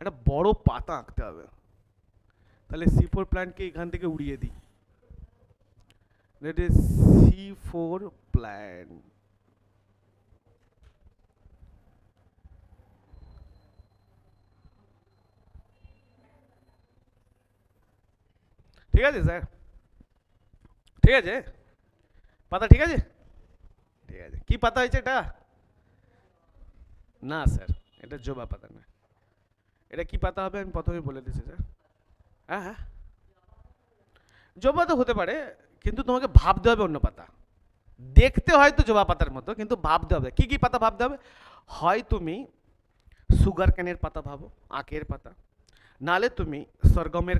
একটা বড় পাতা আঁকতে হবে, তাহলে C4 প্ল্যান্টকে এখান থেকে উড়িয়ে দিই। That is C4 plant. ঠিক আছে স্যার? ঠিক আছে? পাতা ঠিক আছে? ঠিক আছে। কি পাতা হয়েছে এটা? না স্যার, এটা জবা পাতা না। এটা কি পাতা হবে আমি প্রথমেই বলে দিচ্ছি স্যার। হ্যাঁ হ্যাঁ, জবা তো হতে পারে, কিন্তু তোমাকে ভাবতে হবে অন্য পাতা। দেখতে হয়তো জবা পাতার মতো, কিন্তু ভাবতে হবে কি কি পাতা ভাবতে হবে। হয় তুমি সুগার ক্যানের পাতা ভাবো, আখের পাতা, নাহলে তুমি সরগমের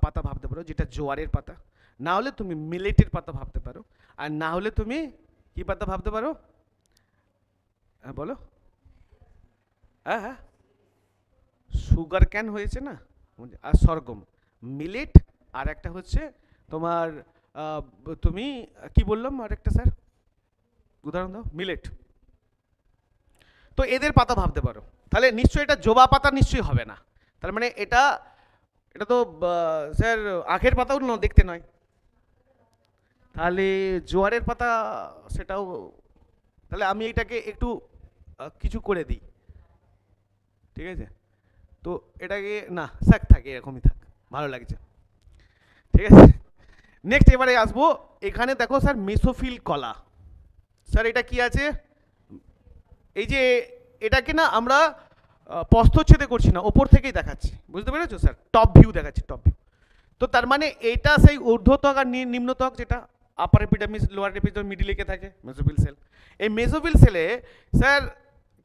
পাতা ভাবতে পারো, যেটা জোয়ারের পাতা, না হলে তুমি মিলেটের পাতা ভাবতে পারো, আর না হলে তুমি কি পাতা ভাবতে পারো? হ্যাঁ বলো। হ্যাঁ হ্যাঁ, সুগার ক্যান হয়েছে না, আর সরগম, মিলেট, আর একটা হচ্ছে তোমার তুমি কি বললাম আর একটা স্যার, উদাহরণ দাও। মিলেট। তো এদের পাতা ভাবতে পারো, তাহলে নিশ্চয়ই এটা জবা পাতা নিশ্চয়ই হবে না। তার মানে এটা এটা তো স্যার আখের পাতাও দেখতে নয়, তাহলে জোয়ারের পাতা সেটাও। তাহলে আমি এটাকে একটু কিছু করে দিই, ঠিক আছে? তো এটাকে না, স্যাক থাকে, এরকমই থাক, ভালো লাগছে, ঠিক আছে? নেক্সট এবারে আসবো, এখানে দেখো স্যার মেসোফিল কলা। স্যার এটা কি আছে? এই যে এটাকে না আমরা প্রস্থচ্ছেদে করছি না, ওপর থেকেই দেখাচ্ছি, বুঝতে পেরেছো স্যার? টপ ভিউ দেখাচ্ছি, টপ ভিউ। তো তার মানে এটা সেই ঊর্ধ্বত্বক আর নিম্নত্বক, যেটা আপার এপিডার্মিস লোয়ার এপিডার্মিস মিডিলে থাকে মেসোফিল সেল। এই মেসোফিল সেলে স্যার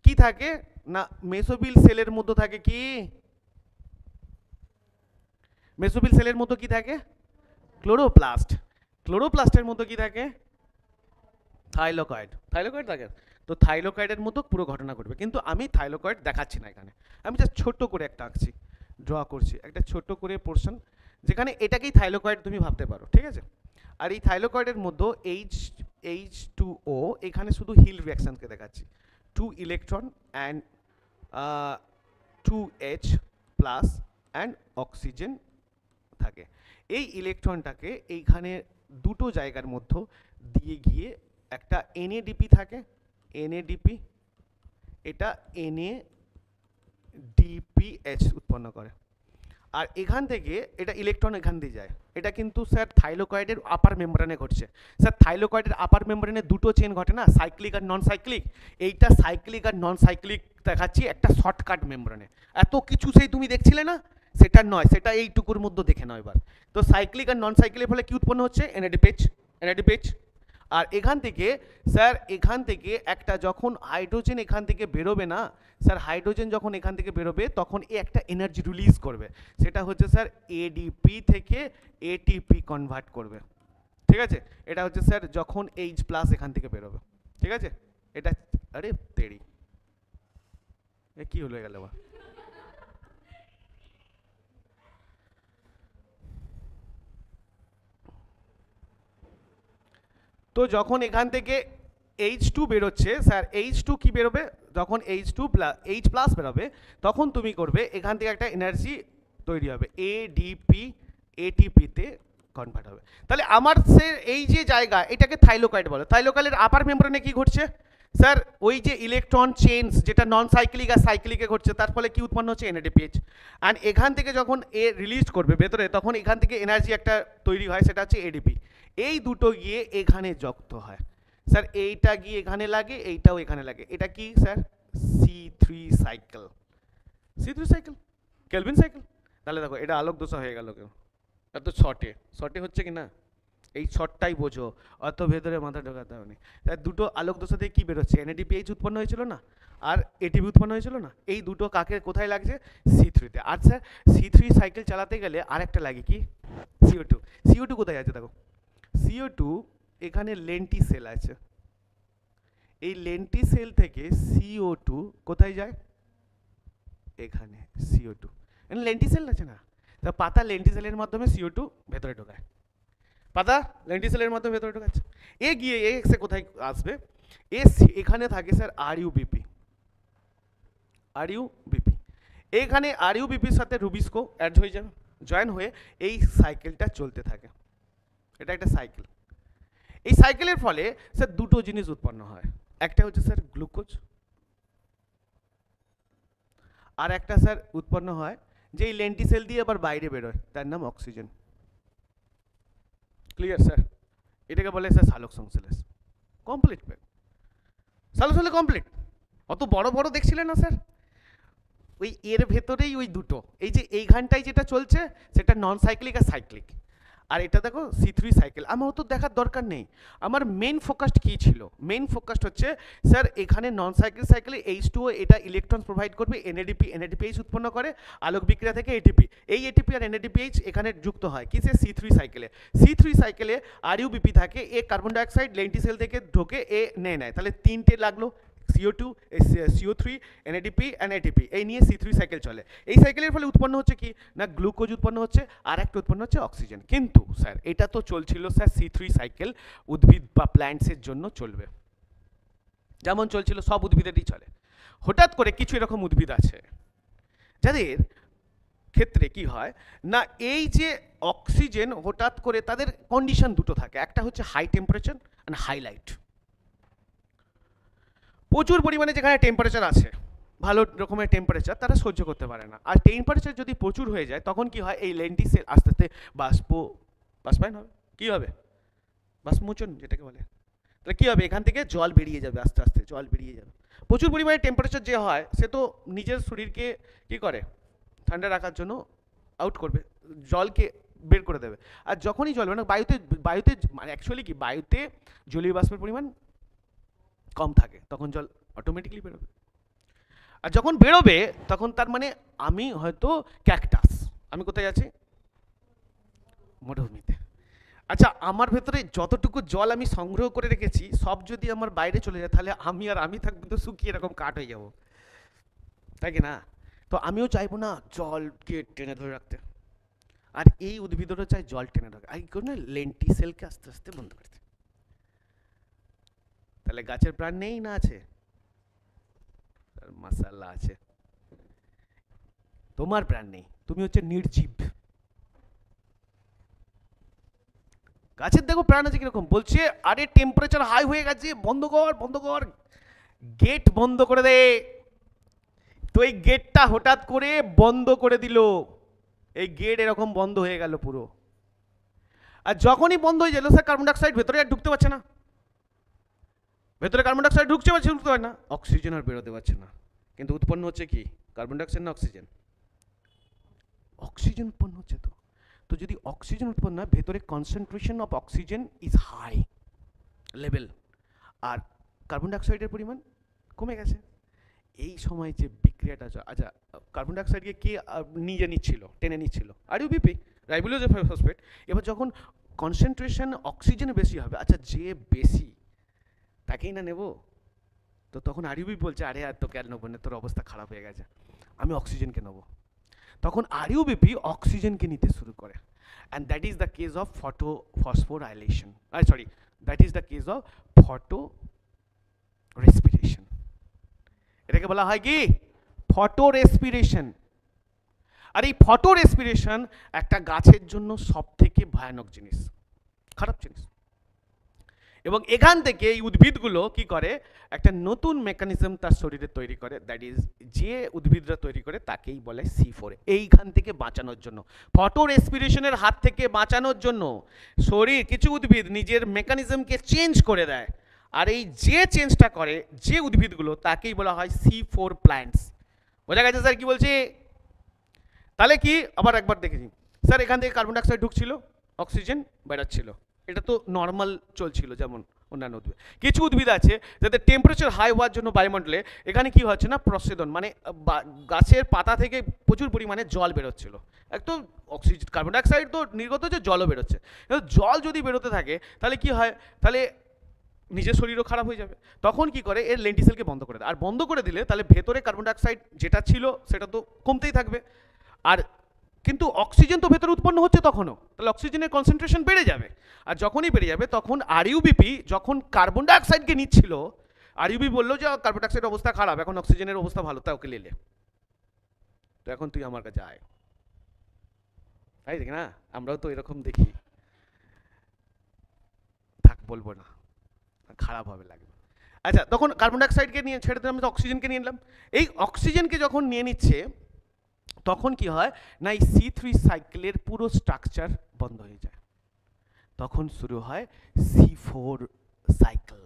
কি থাকে না, মেসোফিল সেলের মধ্যে থাকে কি, মেসোফিল সেলের মধ্যে কি থাকে? ক্লোরোপ্লাস্ট। ক্লোরোপ্লাস্টের মধ্যে কি থাকে? থাইলোকয়েড। থাইলোকয়েড থাকে। তো থাইলোকয়েডের মতো পুরো ঘটনা ঘটবে, কিন্তু আমি থাইলোকয়েড দেখাচ্ছি না এখানে, আমি জাস্ট ছোট্ট করে একটা আঁকছি, ড্র করছি একটা ছোট্ট করে পোর্শন, যেখানে এটাকেই থাইলোকয়েড তুমি ভাবতে পারো, ঠিক আছে? আর এই থাইলোকয়েডের মধ্যে H2O, এখানে শুধু হিল রিঅ্যাকশনকে দেখাচ্ছি, 2 electron and 2H plus and oxygen থাকে। এই ইলেকট্রনটাকে এইখানে দুটো জায়গার মধ্যে দিয়ে গিয়ে একটা NADP থাকে, NADP, এটা NADPH উৎপন্ন করে, আর এখান থেকে এটা ইলেকট্রন এখান দিয়ে যায়। এটা কিন্তু স্যার থাইলোকয়েডের আপার মেমব্রেনে ঘটছে। স্যার থাইলোকয়েডের আপার মেমব্রেনে দুটো চেন ঘটে না, সাইক্লিক আর নন সাইক্লিক। এইটা সাইক্লিক আর নন সাইক্লিক দেখাচ্ছি একটা শর্টকাট মেমব্রেনে। এত কিছু সেই তুমি দেখছিলে না, সেটা নয়, সেটা এইটুকুর মধ্যে দেখে নাও এবার। তো সাইক্লিক আর নন সাইক্লিকের ফলে কি উৎপন্ন হচ্ছে? NADPH, NADPH। আর এখান থেকে স্যার, এখান থেকে একটা যখন হাইড্রোজেন এখান থেকে বেরোবে না স্যার, হাইড্রোজেন যখন এখান থেকে বেরোবে তখন এ একটা এনার্জি রিলিজ করবে, সেটা হচ্ছে স্যার ADP থেকে ATP কনভার্ট করবে, ঠিক আছে? এটা হচ্ছে স্যার যখন H প্লাস এখান থেকে বেরোবে, ঠিক আছে? এটা আরে তেরি, এ কি হলো গেল বা? তো যখন এখান থেকে H2 বেরোচ্ছে স্যার, H2 কি বেরোবে? যখন H প্লাস বেরোবে তখন তুমি করবে এখান থেকে একটা এনার্জি তৈরি হবে, ADP ATP তে কনভার্ট হবে। তাহলে আমার সে এই যে জায়গা এটাকে থাইলোকাইড বলে। থাইলোকাইডের আপার মেমব্রেনে কি ঘটছে স্যার? ওই যে ইলেকট্রন চেঞ্জ যেটা নন সাইক্লিক আর সাইক্লিকে ঘটছে, তার ফলে কি উৎপন্ন হচ্ছে? এনএডিপিএইচ। অ্যান্ড এখান থেকে যখন এ রিলিজ করবে ভেতরে, তখন এখান থেকে এনার্জি একটা তৈরি হয়, সেটা হচ্ছে এডিপি। এই দুটো গিয়ে এখানে যুক্ত হয় স্যার, এইটা গিয়ে এখানে লাগে, এইটাও এখানে লাগে। এটা কি sir? C3 cycle. C3 cycle, kelvin cycle. তাহলে দেখো এটা আলোক দশা হয়ে গেল কেউ, এত শর্টে শর্টে হচ্ছে কি না? এই শর্টটাই বোঝো, অত ভেতরে মাথা ঢোকাতে হবে না। তাই দুটো আলোক দশা থেকে কি বেরোচ্ছে? এনএডিপিএইচ উৎপন্ন হয়েছিল না, আর এটিপি উৎপন্ন হয়েছিল না। এই দুটো কাকে কোথায় লাগছে? C3-তে। আর স্যার C3 সাইকেল চালাতে গেলে আরেকটা লাগে কি? CO2। CO2 কোথায় আছে দেখো? CO2 এখানে লেন্টি সেল আছে, এই লেন্টি সেল থেকে CO2 কোথায় যায়? এখানে CO2। লেন্টি সেল আছে না, তা পাতা লেন্টি সেলের মাধ্যমে CO2 ভেতরে ঢোকায়, পাতা লেন্টি সেলের মাধ্যমে ভেতরে ঢোকাচ্ছে। এ গিয়ে এক্সে কোথায় আসবে? এখানে থাকে স্যার RUBP। RUBP এখানে RUBPর সাথে রুবিস্কো অ্যাড হয়ে যাবে, জয়েন হয়ে এই সাইকেলটা চলতে থাকে। এটা একটা সাইকেল। এই সাইকেলের ফলে স্যার দুটো জিনিস উৎপন্ন হয়, একটা হচ্ছে স্যার গ্লুকোজ, আর একটা স্যার উৎপন্ন হয় যে এই লেন্টি সেল দিয়ে আবার বাইরে বেরোয়, তার নাম অক্সিজেন। Clear sir? এটাকে বলে স্যার সালোক সংশ্লেষ। কমপ্লিট সালোক সংশ্লেষ কমপ্লিট। অত বড় বড় দেখছিলেন না স্যার? ওই এর ভেতরেই ওই দুটো, এই যে এইখানটায় যেটা চলছে সেটা নন সাইক্লিক আর সাইক্লিক, আর এটা দেখো C3 সাইকেল। আমার তো দেখার দরকার নেই, আমার মেন ফোকাসড কী ছিল? মেন ফোকাসড হচ্ছে স্যার এখানে নন সাইকেল সাইকেলে H2O এটা ইলেকট্রন প্রোভাইড করবে, NADPH উৎপন্ন করে আলোক বিক্রিয়া থেকে এটিপি। এই এটিপি আর NADPH এখানে যুক্ত হয় কিসে? C3 সাইকেলে। C3 সাইকেলে RUBP থাকে, এ কার্বন ডাইঅক্সাইড লেন্টি সেল থেকে ঢোকে, এ নেয়। তাহলে তিনটে লাগলো, CO2, CO3, NADP and ATP। এই নিয়ে C3 সাইকেল চলে। এই সাইকেলের ফলে উৎপন্ন হচ্ছে কি না? গ্লুকোজ উৎপন্ন হচ্ছে, আর একটা উৎপন্ন হচ্ছে অক্সিজেন। কিন্তু স্যার এটা তো চলছিল স্যার C3 সাইকেল উদ্ভিদ বা প্ল্যান্টসের জন্য চলবে, যেমন চলছিল সব উদ্ভিদেরই চলে। হঠাৎ করে কিছু এরকম উদ্ভিদ আছে যাদের ক্ষেত্রে কি হয় না, এই যে অক্সিজেন হঠাৎ করে তাদের কন্ডিশন দুটো থাকে, একটা হচ্ছে high temperature and high light. প্রচুর পরিমাণে যেখানে টেম্পারেচার আছে, ভালো রকমের টেম্পারেচার, তারা সহ্য করতে পারে না। আর টেম্পারেচার যদি প্রচুর হয়ে যায় তখন কি হয়? এই লেন্টি সেল আস্তে আস্তে বাষ্পায়ন হবে। কী হবে? বাষ্পমোচন যেটাকে বলে। তাহলে কী হবে? এখান থেকে জল বেরিয়ে যাবে, আস্তে আস্তে জল বেরিয়ে যাবে। প্রচুর পরিমাণে টেম্পারেচার যে হয় সে তো নিজের শরীরকে কী করে? ঠান্ডা রাখার জন্য আউট করবে, জলকে বের করে দেবে। আর যখনই জল মানে বায়ুতে মানে অ্যাকচুয়ালি কি, বায়ুতে জলীয় বাষ্পের পরিমাণ কম থাকে, তখন জল অটোমেটিকলি বেরোবে। আর যখন বেরোবে তখন তার মানে আমি হয়তো ক্যাকটাস, আমি কোথায় আছি? মরুভূমিতে। আচ্ছা, আমার ভেতরে যতটুকু জল আমি সংগ্রহ করে রেখেছি সব যদি আমার বাইরে চলে যায়, তাহলে আমি থাকবো তো শুকিয়ে এরকম কাঠ হয়ে যাবো, তাই কি না? তো আমিও চাইবো না জলকে টেনে ধরে রাখতে, আর এই উদ্ভিদেরও চাই জল টেনে রাখতে। আর কি করে? লেন্টি সেলকে আস্তে আস্তে বন্ধ করতে। তাহলে গাছের প্রাণ নেই না আছে? মাশাআল্লাহ আছে। তোমার প্রাণ নেই, তুমি হচ্ছে নির্জীব। গাছের দেখো প্রাণ আছে কিরকম, বলছে আরে টেম্পারেচার হাই হয়ে গেছে, বন্ধ কর, গেট বন্ধ করে দে। তো এই গেটটা হঠাৎ করে বন্ধ করে দিল, এই গেট এরকম বন্ধ হয়ে গেল পুরো। আর যখনই বন্ধ হয়ে গেল স্যার, কার্বন ডাইঅক্সাইড ভেতরে আর ঢুকতে পারছে না, ভেতরে কার্বন ডাইঅক্সাইড ঢুকতে পারে না, অক্সিজেন আর বেরোতে পারছে না। কিন্তু উৎপন্ন হচ্ছে কি? কার্বন ডাইঅক্সাইড না অক্সিজেন? অক্সিজেন উৎপন্ন হচ্ছে। তো যদি অক্সিজেন উৎপন্ন হয়, ভেতরে concentration of oxygen is high level, আর কার্বন ডাইঅক্সাইডের পরিমাণ কমে গেছে। এই সময় যে বিক্রিয়াটা, আচ্ছা কার্বন ডাইঅক্সাইডকে কে টেনে নিচ্ছিল? RUBP, ribulose phosphate. এবার যখন কনসেন্ট্রেশন অক্সিজেন বেশি হবে, আচ্ছা যে বেশি তাকেই না নেব, তো তখন RUBP বলছে আরে আর তোকে আর নেবো না, তোর অবস্থা খারাপ হয়ে গেছে, আমি অক্সিজেনকে নেবো। তখন RUBP অক্সিজেনকে নিতে শুরু করে, and that is the case of phosphorylation, that is the case of photo respiration. এটাকে বলা হয় কি? Photo respiration. আর এই ফটো রেসপিরেশন একটা গাছের জন্য সব থেকে ভয়ানক জিনিস, খারাপ জিনিস। এবং এখান থেকে এই উদ্ভিদগুলো কি করে, একটা নতুন মেকানিজম তার শরীরে তৈরি করে, দ্যাট ইজ যে উদ্ভিদরা তৈরি করে তাকেই বলে C4। এইখান থেকে বাঁচানোর জন্য, ফটো রেসপিরেশনের হাত থেকে বাঁচানোর জন্য শরীর কিছু উদ্ভিদ নিজের মেকানিজমকে চেঞ্জ করে দেয়, আর এই যে চেঞ্জটা করে যে উদ্ভিদগুলো তাকেই বলা হয় C4 প্ল্যান্টস। বোঝা গেছে স্যার কি বলছি? তাহলে কি আবার একবার দেখেছি স্যার, এখান থেকে কার্বন ডাইঅক্সাইড ঢুকছিল, অক্সিজেন বেরোচ্ছিল, এটা তো নর্মাল চলছিল যেমন অন্যান্য উদ্ভিদ। কিছু উদ্ভিদ আছে যাদের টেম্পারেচার হাই হওয়ার জন্য বায়ুমণ্ডলে এখানে কি হচ্ছে না, প্রস্বেদন, মানে গাছের পাতা থেকে প্রচুর পরিমাণে জল বেরোচ্ছিল, একদম অক্সিজেন কার্বন ডাইঅক্সাইড তো নির্গত হচ্ছে, জলও বেরোচ্ছে। জল যদি বেরোতে থাকে তাহলে কি হয়, তাহলে নিজের শরীরও খারাপ হয়ে যাবে। তখন কি করে, এর লেন্টিসেলকে বন্ধ করে দেয়, আর বন্ধ করে দিলে তাহলে ভেতরে কার্বন ডাইঅক্সাইড যেটা ছিল সেটা তো কমতেই থাকবে, আর কিন্তু অক্সিজেন তো ভেতরে উৎপন্ন হচ্ছে তখনও, তাহলে অক্সিজেনের কনসেন্ট্রেশন বেড়ে যাবে, আর যখনই বেড়ে যাবে তখন আরইউবিপি যখন কার্বন ডাইঅক্সাইডকে নিচ্ছিল, আরইউবি বললো যে কার্বন ডাইঅক্সাইডের অবস্থা খারাপ, এখন অক্সিজেনের অবস্থা ভালো, তাই ওকে নিলে, তো এখন তুই আমার কাছে আয়, তাই দেখি না, আমরাও তো এরকম দেখি, থাক বলবো না, খারাপ হবে লাগবে। আচ্ছা, তখন কার্বন ডাইঅক্সাইডকে নিয়ে ছেড়ে দিলাম, তো অক্সিজেনকে নিয়ে নিলাম। এই অক্সিজেনকে যখন নিয়ে নিচ্ছে তখন কি হয় না, এই C3 সাইকেলের পুরো স্ট্রাকচার বন্ধ হয়ে যায়, তখন শুরু হয় C4 cycle,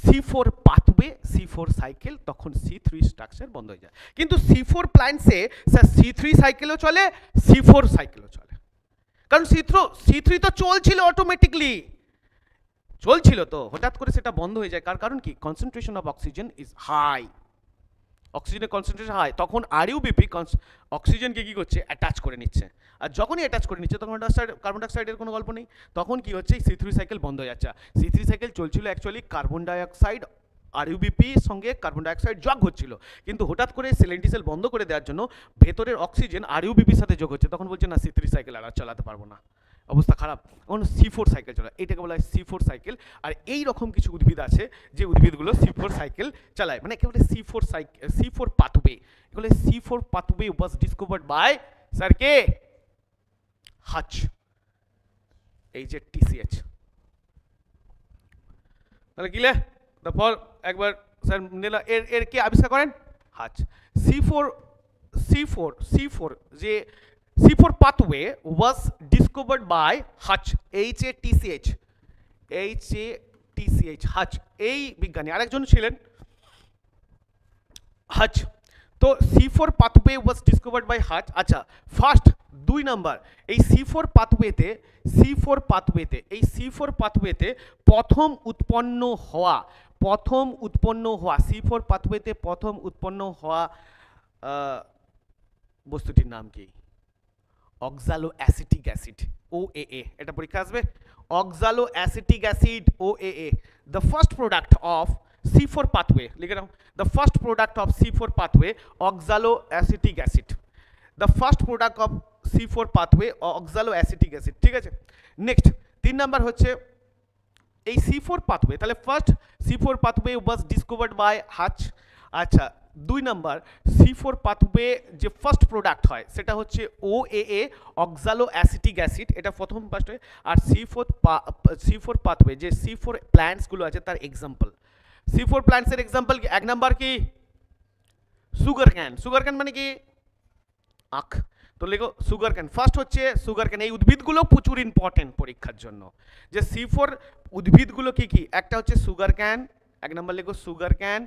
C4 pathway, C4 cycle, তখন C3 স্ট্রাকচার বন্ধ হয়ে যায়। কিন্তু C4 প্ল্যান্টসে স্যার C3 সাইকেলও চলে, C4 সাইকেলও চলে, কারণ C3 তো চলছিল অটোমেটিকলি, চলছিল, তো হঠাৎ করে সেটা বন্ধ হয়ে যায়, কারণ কি, concentration of oxygen is high, অক্সিজেনের কনসেন্ট্রেশন হাই, তখন আরইউবিপি অক্সিজেনকে কি করছে, অ্যাটাচ করে নিচ্ছে, আর যখনই অ্যাটাচ করে নিচ্ছে তখন কার্বন ডাইঅক্সাইডের কোনো গল্প নেই, তখন কি হচ্ছে, C3 সাইকেল বন্ধ হয়ে যাচ্ছে। C3 সাইকেল চলছিল অ্যাকচুয়ালি কার্বন ডাইঅক্সাইড, আরইউবিপি সঙ্গে কার্বন ডাইঅক্সাইড যোগ হচ্ছিল, কিন্তু হঠাৎ করে লেন্টিসেল বন্ধ করে দেওয়ার জন্য ভেতরের অক্সিজেন আরইউবিপির সাথে যোগ হচ্ছে, তখন বলছে না C3 সাইকেল আর চালাতে পারবো না, অবস্থা খারাপ, এখন C4 সাইকেল চলে, এটাকে বলা হয় C4 সাইকেল। আর এই রকম কিছু উদ্ভিদ আছে যে উদ্ভিদগুলো C4 সাইকেল চালায়, মানে একেবারে C4 পাথওয়ে, এগুলো C4 pathway was discovered by sir কে, হাচ, এই যে TCH, তাহলে গিলে তারপর একবার স্যার নিলা, এর কে আবিষ্কার করেন, হাচ। C4 যে C4 pathway was discovered by Hutch, HATCH, Hatch, এই বিজ্ঞানী, আরেকজন ছিলেন হাচ। তো C4 pathway was discovered by Hutch। আচ্ছা, ফার্স্ট 2 নাম্বার, এই C4 পাথওয়েতে এই C4 পাথওয়েতে প্রথম উৎপন্ন হওয়া C4 পাথওয়েতে প্রথম উৎপন্ন হওয়া বস্তুটির নাম কি, অক্সালো অ্যাসিটিক অ্যাসিড, OAA, এটা পরীক্ষা আসবে, oxaloacetic acid, OAA, the first product of C4 pathway, লিখে নাও, the first product of C4 pathway, oxaloacetic acid, the first product of C4 pathway, oxaloacetic acid, ঠিক আছে। নেক্সট 3 নাম্বার হচ্ছে এই C4 pathway, তাহলে first C4 pathway was discovered by Hutch। আচ্ছা, 2 নাম্বার, C4 pathway যে ফার্স্ট প্রোডাক্ট হয় সেটা হচ্ছে OAA, অক্সালো অ্যাসিটিক অ্যাসিড, এটা প্রথম ফার্স্ট হয়। আর C4 pathway যে C4 প্ল্যান্টসগুলো আছে তার এক্সাম্পল, C4 প্ল্যান্টসের এক্সাম্পল কি, 1 নাম্বার কি, সুগার ক্যান মানে কি, আখ, তো লেখো সুগার ক্যান, ফার্স্ট হচ্ছে সুগার ক্যান। এই উদ্ভিদগুলো প্রচুর ইম্পর্টেন্ট পরীক্ষার জন্য, যে C4 উদ্ভিদগুলো কি কি, একটা হচ্ছে সুগার ক্যান, 1 নাম্বার লেখো সুগার ক্যান।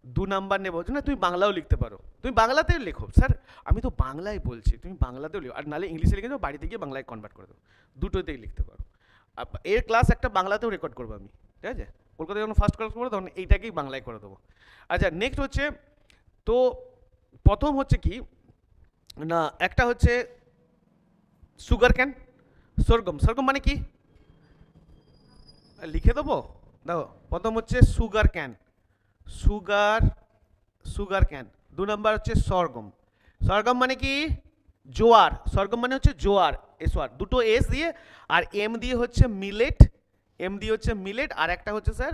2 নাম্বার নেবো না, তুমি বাংলাও লিখতে পারো, তুমি বাংলাতেও লেখো, স্যার আমি তো বাংলায় বলছি, তুমি বাংলাতেও লিখো, আর নাহলে ইংলিশে লিখে দেবো, বাড়িতে গিয়ে বাংলায় কনভার্ট করে দেবো, দুটোতেই লিখতে পারো। এর ক্লাস একটা বাংলাতেও রেকর্ড করবো আমি, ঠিক আছে, কলকাতায় যখন ফার্স্ট ক্লাস করবো তখন এইটাকেই বাংলায় করে দেবো। আচ্ছা, নেক্সট হচ্ছে, তো প্রথম হচ্ছে কি না, একটা হচ্ছে সুগার ক্যান, সরগম মানে কি, লিখে দেবো, দেখো, প্রথম হচ্ছে sugar cane, sugar cane. 2 number হচ্ছে সরগম মানে কি, জোয়ার, সরগম মানে হচ্ছে জোয়ার, এসওয়ার, দুটো এস দিয়ে, আর এম দিয়ে হচ্ছে মিলেট, আর একটা হচ্ছে স্যার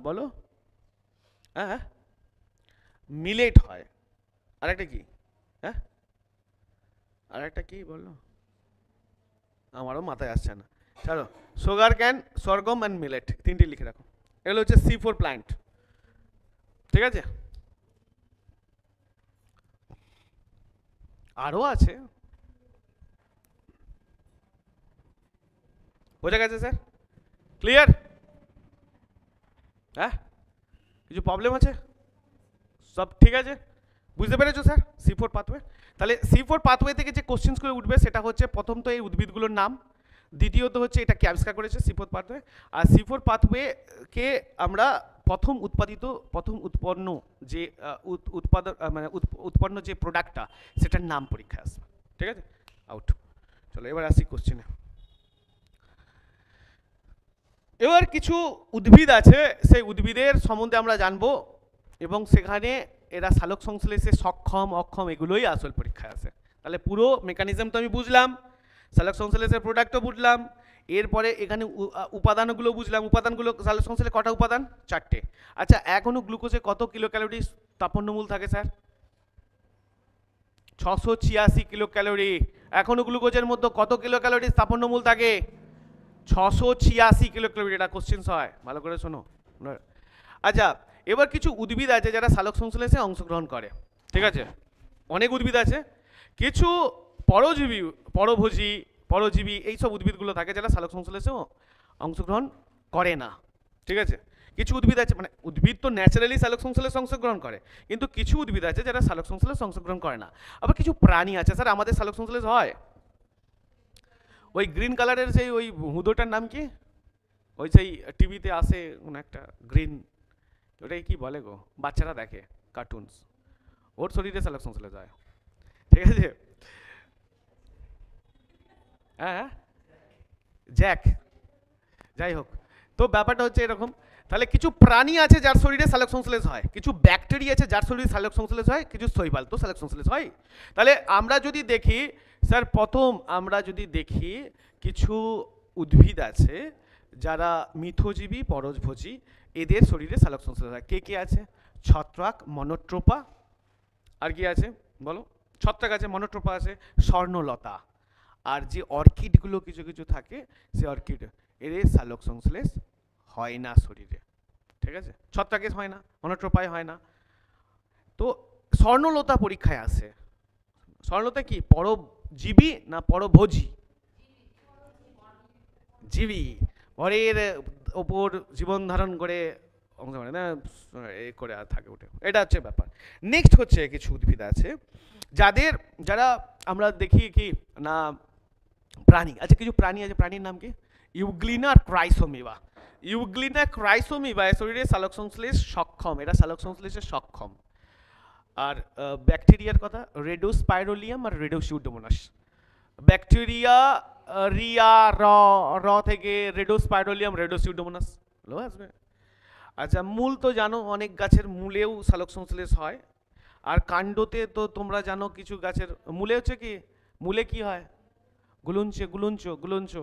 বলো, হ্যাঁ মিলেট হয়, আর একটা কি, হ্যাঁ আর একটা কি বললো, আমারও মাথায় আসছে না। চলো, sugar cane, Sargam and millet, তিনটি লিখে রাখো। এগুলো হচ্ছে C4 প্ল্যান্ট, ঠিক আছে। আরও আছে, বোঝা গেছে স্যার? ক্লিয়ার? হ্যাঁ, কিছু প্রবলেম আছে? সব ঠিক আছে, বুঝতে পেরেছো স্যার? C4 pathway. তাহলে C4 পাথওয়ে থেকে যে কোশ্চেন্সগুলো উঠবে সেটা হচ্ছে, প্রথম তো এই উদ্ভিদগুলোর নাম, দ্বিতীয়ত হচ্ছে এটা কে আবিষ্কার করেছে C4 পাথওয়ে, আর C4 পাথওয়ে কে আমরা প্রথম উৎপন্ন যে উৎপাদন মানে উৎপন্ন যে প্রোডাক্টটা সেটার নাম পরীক্ষায় আসবে, ঠিক আছে। আউট। চলো এবার আসি কোশ্চেনে। এবার কিছু উদ্ভিদ আছে, সেই উদ্ভিদের সম্বন্ধে আমরা জানবো, এবং সেখানে এরা সালোক সংশ্লেষে সক্ষম অক্ষম এগুলোই আসল পরীক্ষায় আসে। তাহলে পুরো মেকানিজম তো আমি বুঝলাম, সালোক সংশ্লেষের প্রোডাক্টও বুঝলাম, এরপরে এখানে উপাদানগুলো বুঝলাম। উপাদানগুলো সালোক সংশ্লেষে কটা উপাদান? 4টে। আচ্ছা, এক অণু গ্লুকোজে কত কিলো ক্যালোরি তাপন্যমূল থাকে স্যার? 686 kilo calorie. এখনো গ্লুকোজের মধ্যে কত কিলো ক্যালোরি তাপন্যমূল থাকে? 686 কিলো ক্যালোরি। এটা কোশ্চেন হয়, ভালো করে শোনো। আচ্ছা, এবার কিছু উদ্ভিদ আছে যারা সালোক সংশ্লেষে অংশগ্রহণ করে, ঠিক আছে। অনেক উদ্ভিদ আছে, কিছু পরজীবী এইসব উদ্ভিদগুলো থাকে যারা সালোক সংশ্লেষেও অংশগ্রহণ করে না, ঠিক আছে। কিছু উদ্ভিদ আছে, মানে উদ্ভিদ তো ন্যাচারালি সালোক সংশ্লেষে অংশগ্রহণ করে, কিন্তু কিছু উদ্ভিদ আছে যারা সালোক সংশ্লেষে অংশগ্রহণ করে না। আবার কিছু প্রাণী আছে, স্যার আমাদের সালোক সংশ্লেষ হয়। ওই গ্রিন কালারের সেই ওই হুদোটার নাম কি? ওই সেই টিভিতে আসে কোন একটা গ্রিন, ওটাকে কি বলে গো, বাচ্চারা দেখে কার্টুনস, ওর শরীরে সালোক সংশ্লেষ হয়, ঠিক আছে। হ্যাঁ, জ্যাক, যাই হোক, তো ব্যাপারটা হচ্ছে এরকম। তাহলে কিছু প্রাণী আছে যার শরীরে সালোক সংশ্লেষ হয়, কিছু ব্যাকটেরিয়া আছে যার শরীরে সালোক সংশ্লেষ হয়, কিছু শৈবাল তো সালোক সংশ্লেষ হয়। তাহলে আমরা যদি দেখি স্যার, প্রথম আমরা যদি দেখি কিছু উদ্ভিদ আছে যারা মিথজীবী পরজভোজী, এদের শরীরে সালোক সংশ্লেষ হয়। কে কে আছে? ছত্রাক, মনোট্রোপা, আর কি আছে বলো? ছত্রাক আছে, মনোট্রোপা আছে, স্বর্ণলতা, আর যে অর্কিডগুলো কিছু কিছু থাকে, সে অর্কিড, এর সালোক সংশ্লেষ হয় না শরীরে, ঠিক আছে। ছত্রাকে হয় না, মনোট্রোপায় হয় না। তো স্বর্ণলতা পরীক্ষায় আসে। স্বর্ণলতা কি পরজীবী না পরভোজী? জীবী, পরের ওপর জীবন ধারণ করে অংশ মানে না এ করে থাকে, ওঠে, এটা হচ্ছে ব্যাপার। নেক্সট হচ্ছে কিছু উদ্ভিদ আছে যারা আমরা দেখি কি না প্রাণী। আচ্ছা, কিছু প্রাণী আছে, প্রাণীর নাম কি? ইউগ্লিনা আর ক্রাইসোমিবা। ইউগ্লিনা ক্রাইসোমিবা এর শরীরে সালোক সংশ্লেষ সক্ষম, এরা সালোক সংশ্লেষে সক্ষম। আর ব্যাকটেরিয়ার কথা, রেডোস্পাইরোলিয়াম আর রেডোসিউডোমোনাস। ব্যাকটেরিয়া রিয়া র থেকে রেডোস্পাইরোলিয়াম, রেডোসিউডোমোনাস লো আসবে। আচ্ছা, মূল তো জানো, অনেক গাছের মূলেও সালোক সংশ্লেষ হয়। আর কাণ্ডতে তো তোমরা জানো কিছু গাছের মূলে হচ্ছে কি, মূলে কি হয়? গুলঞ্চ।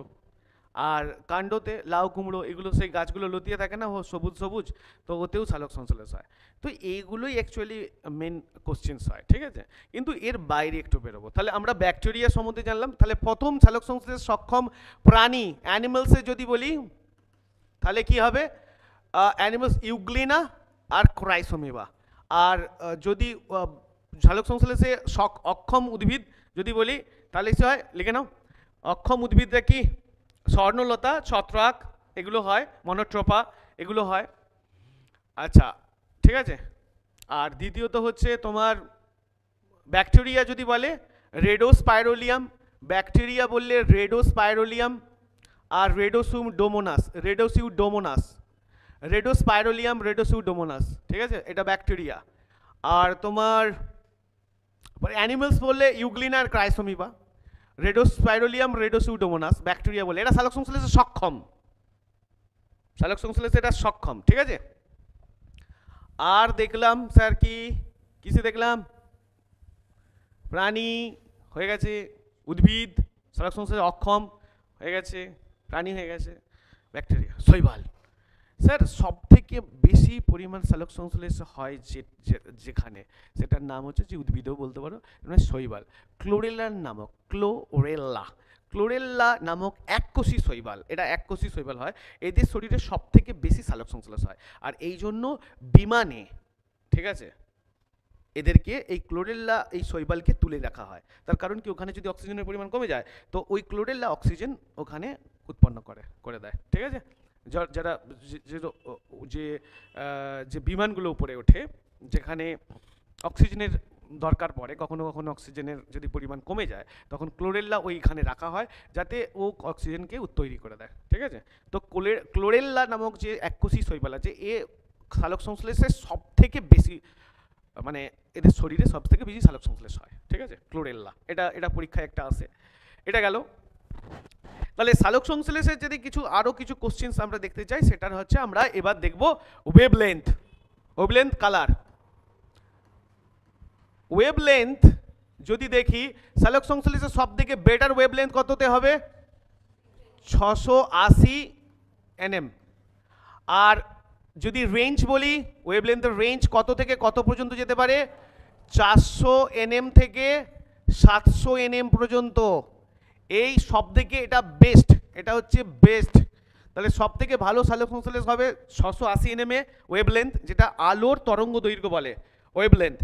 আর কাণ্ডতে লাউ কুমড়ো, এগুলো সেই গাছগুলো লতিয়ে থাকে না, ও সবুজ সবুজ, তো ওতেও সালোক সংশ্লেষ হয়। তো এইগুলোই অ্যাকচুয়ালি মেন কোশ্চেন্স হয়, ঠিক আছে। কিন্তু এর বাইরে একটু বেরোবো। তাহলে আমরা ব্যাকটেরিয়া সম্বন্ধে জানলাম। তাহলে প্রথম সালোক সংশ্লেষ সক্ষম প্রাণী অ্যানিমালসে যদি বলি, তাহলে কি হবে? অ্যানিমালস ইউগ্লিনা আর ক্রাইসোমিবা। আর যদি সালোক সংশ্লেষে অক্ষম উদ্ভিদ যদি বলি, তাহলে সে হয়, লিখে নাও, অক্ষম উদ্ভিদরা কি? স্বর্ণলতা, ছত্রাক, এগুলো হয়, মনোট্রোপা, এগুলো হয়। আচ্ছা, ঠিক আছে। আর দ্বিতীয়ত হচ্ছে তোমার ব্যাকটেরিয়া যদি বলে রেডোস্পাইরোলিয়াম, ব্যাকটেরিয়া বললে রেডোস্পাইরোলিয়াম আর রেডোসিউডোমোনাস, ঠিক আছে, এটা ব্যাকটেরিয়া। আর তোমার অ্যানিমালস বললে ইউগ্লিনা আর ক্রাইসোমিবা, রেডোস্পাইরোলিয়াম, রেডোসিউডোমোনাস, ব্যাকটেরিয়া বলে এরা সালোক সংশ্লেষে সক্ষম, সালোক সংশ্লেষে এটা সক্ষম, ঠিক আছে। আর দেখলাম স্যার কি কিসে দেখলাম? প্রাণী হয়ে গেছে, উদ্ভিদ সালোক সংশ্লেষে অক্ষম হয়ে গেছে, প্রাণী হয়ে গেছে, ব্যাকটেরিয়া, শৈবাল। স্যার সব থেকে বেশি পরিমাণ সালোক সংশ্লেষ হয় যেখানে, সেটার নাম হচ্ছে, যে উদ্ভিদও বলতে পারো, মানে শৈবাল, ক্লোরেলার নামক, ক্লোরেল্লা নামক এককোষী শৈবাল, এটা এককোষী শৈবাল হয়, এদের শরীরে সব থেকে বেশি সালোক সংশ্লেষ হয়। আর এই জন্য বিমানে, ঠিক আছে, এদেরকে এই ক্লোরেল্লা এই শৈবালকে তুলে রাখা হয়। তার কারণ কি, ওখানে যদি অক্সিজেনের পরিমাণ কমে যায় তো ওই ক্লোরেল্লা অক্সিজেন ওখানে উৎপন্ন করে দেয়, ঠিক আছে। যারা যে যে বিমানগুলো উপরে ওঠে, যেখানে অক্সিজেনের দরকার পড়ে, কখনো কখনো অক্সিজেনের যদি পরিমাণ কমে যায়, তখন ক্লোরেল্লা ওইখানে রাখা হয় যাতে ও অক্সিজেনকে তৈরি করে দেয়, ঠিক আছে। তো ক্লোরেল্লা নামক যে এককোষী শৈবাল আছে, এ সালোক সংশ্লেষের সব থেকে বেশি, মানে এদের শরীরে সব থেকে বেশি সালোক সংশ্লেষ হয়, ঠিক আছে, ক্লোরেল্লা। এটা পরীক্ষায় একটা আসে, এটা গেল। তাহলে সালোক সংশ্লেষের যদি আরো কিছু কোশ্চেন্স আমরা দেখতে চাই, সেটা হচ্ছে আমরা এবার দেখব ওয়েভলেন্থ কালার। ওয়েভলেন্থ যদি দেখি, সালোক সংশ্লেষের সব থেকে বেটার ওয়েভলেন্থ কততে হবে? 680 nm। আর যদি রেঞ্জ বলি, ওয়েভলেন্থের রেঞ্জ কত থেকে কত পর্যন্ত যেতে পারে? 400 nm থেকে 700 nm পর্যন্ত। এই সব থেকে এটা বেস্ট, এটা হচ্ছে বেস্ট। তাহলে সব থেকে ভালো সালোক সংশ্লেষ হবে 680 nm এ ওয়েভলেন্থ, যেটা আলোর তরঙ্গ দৈর্ঘ্য বলে ওয়েভলেন্থ।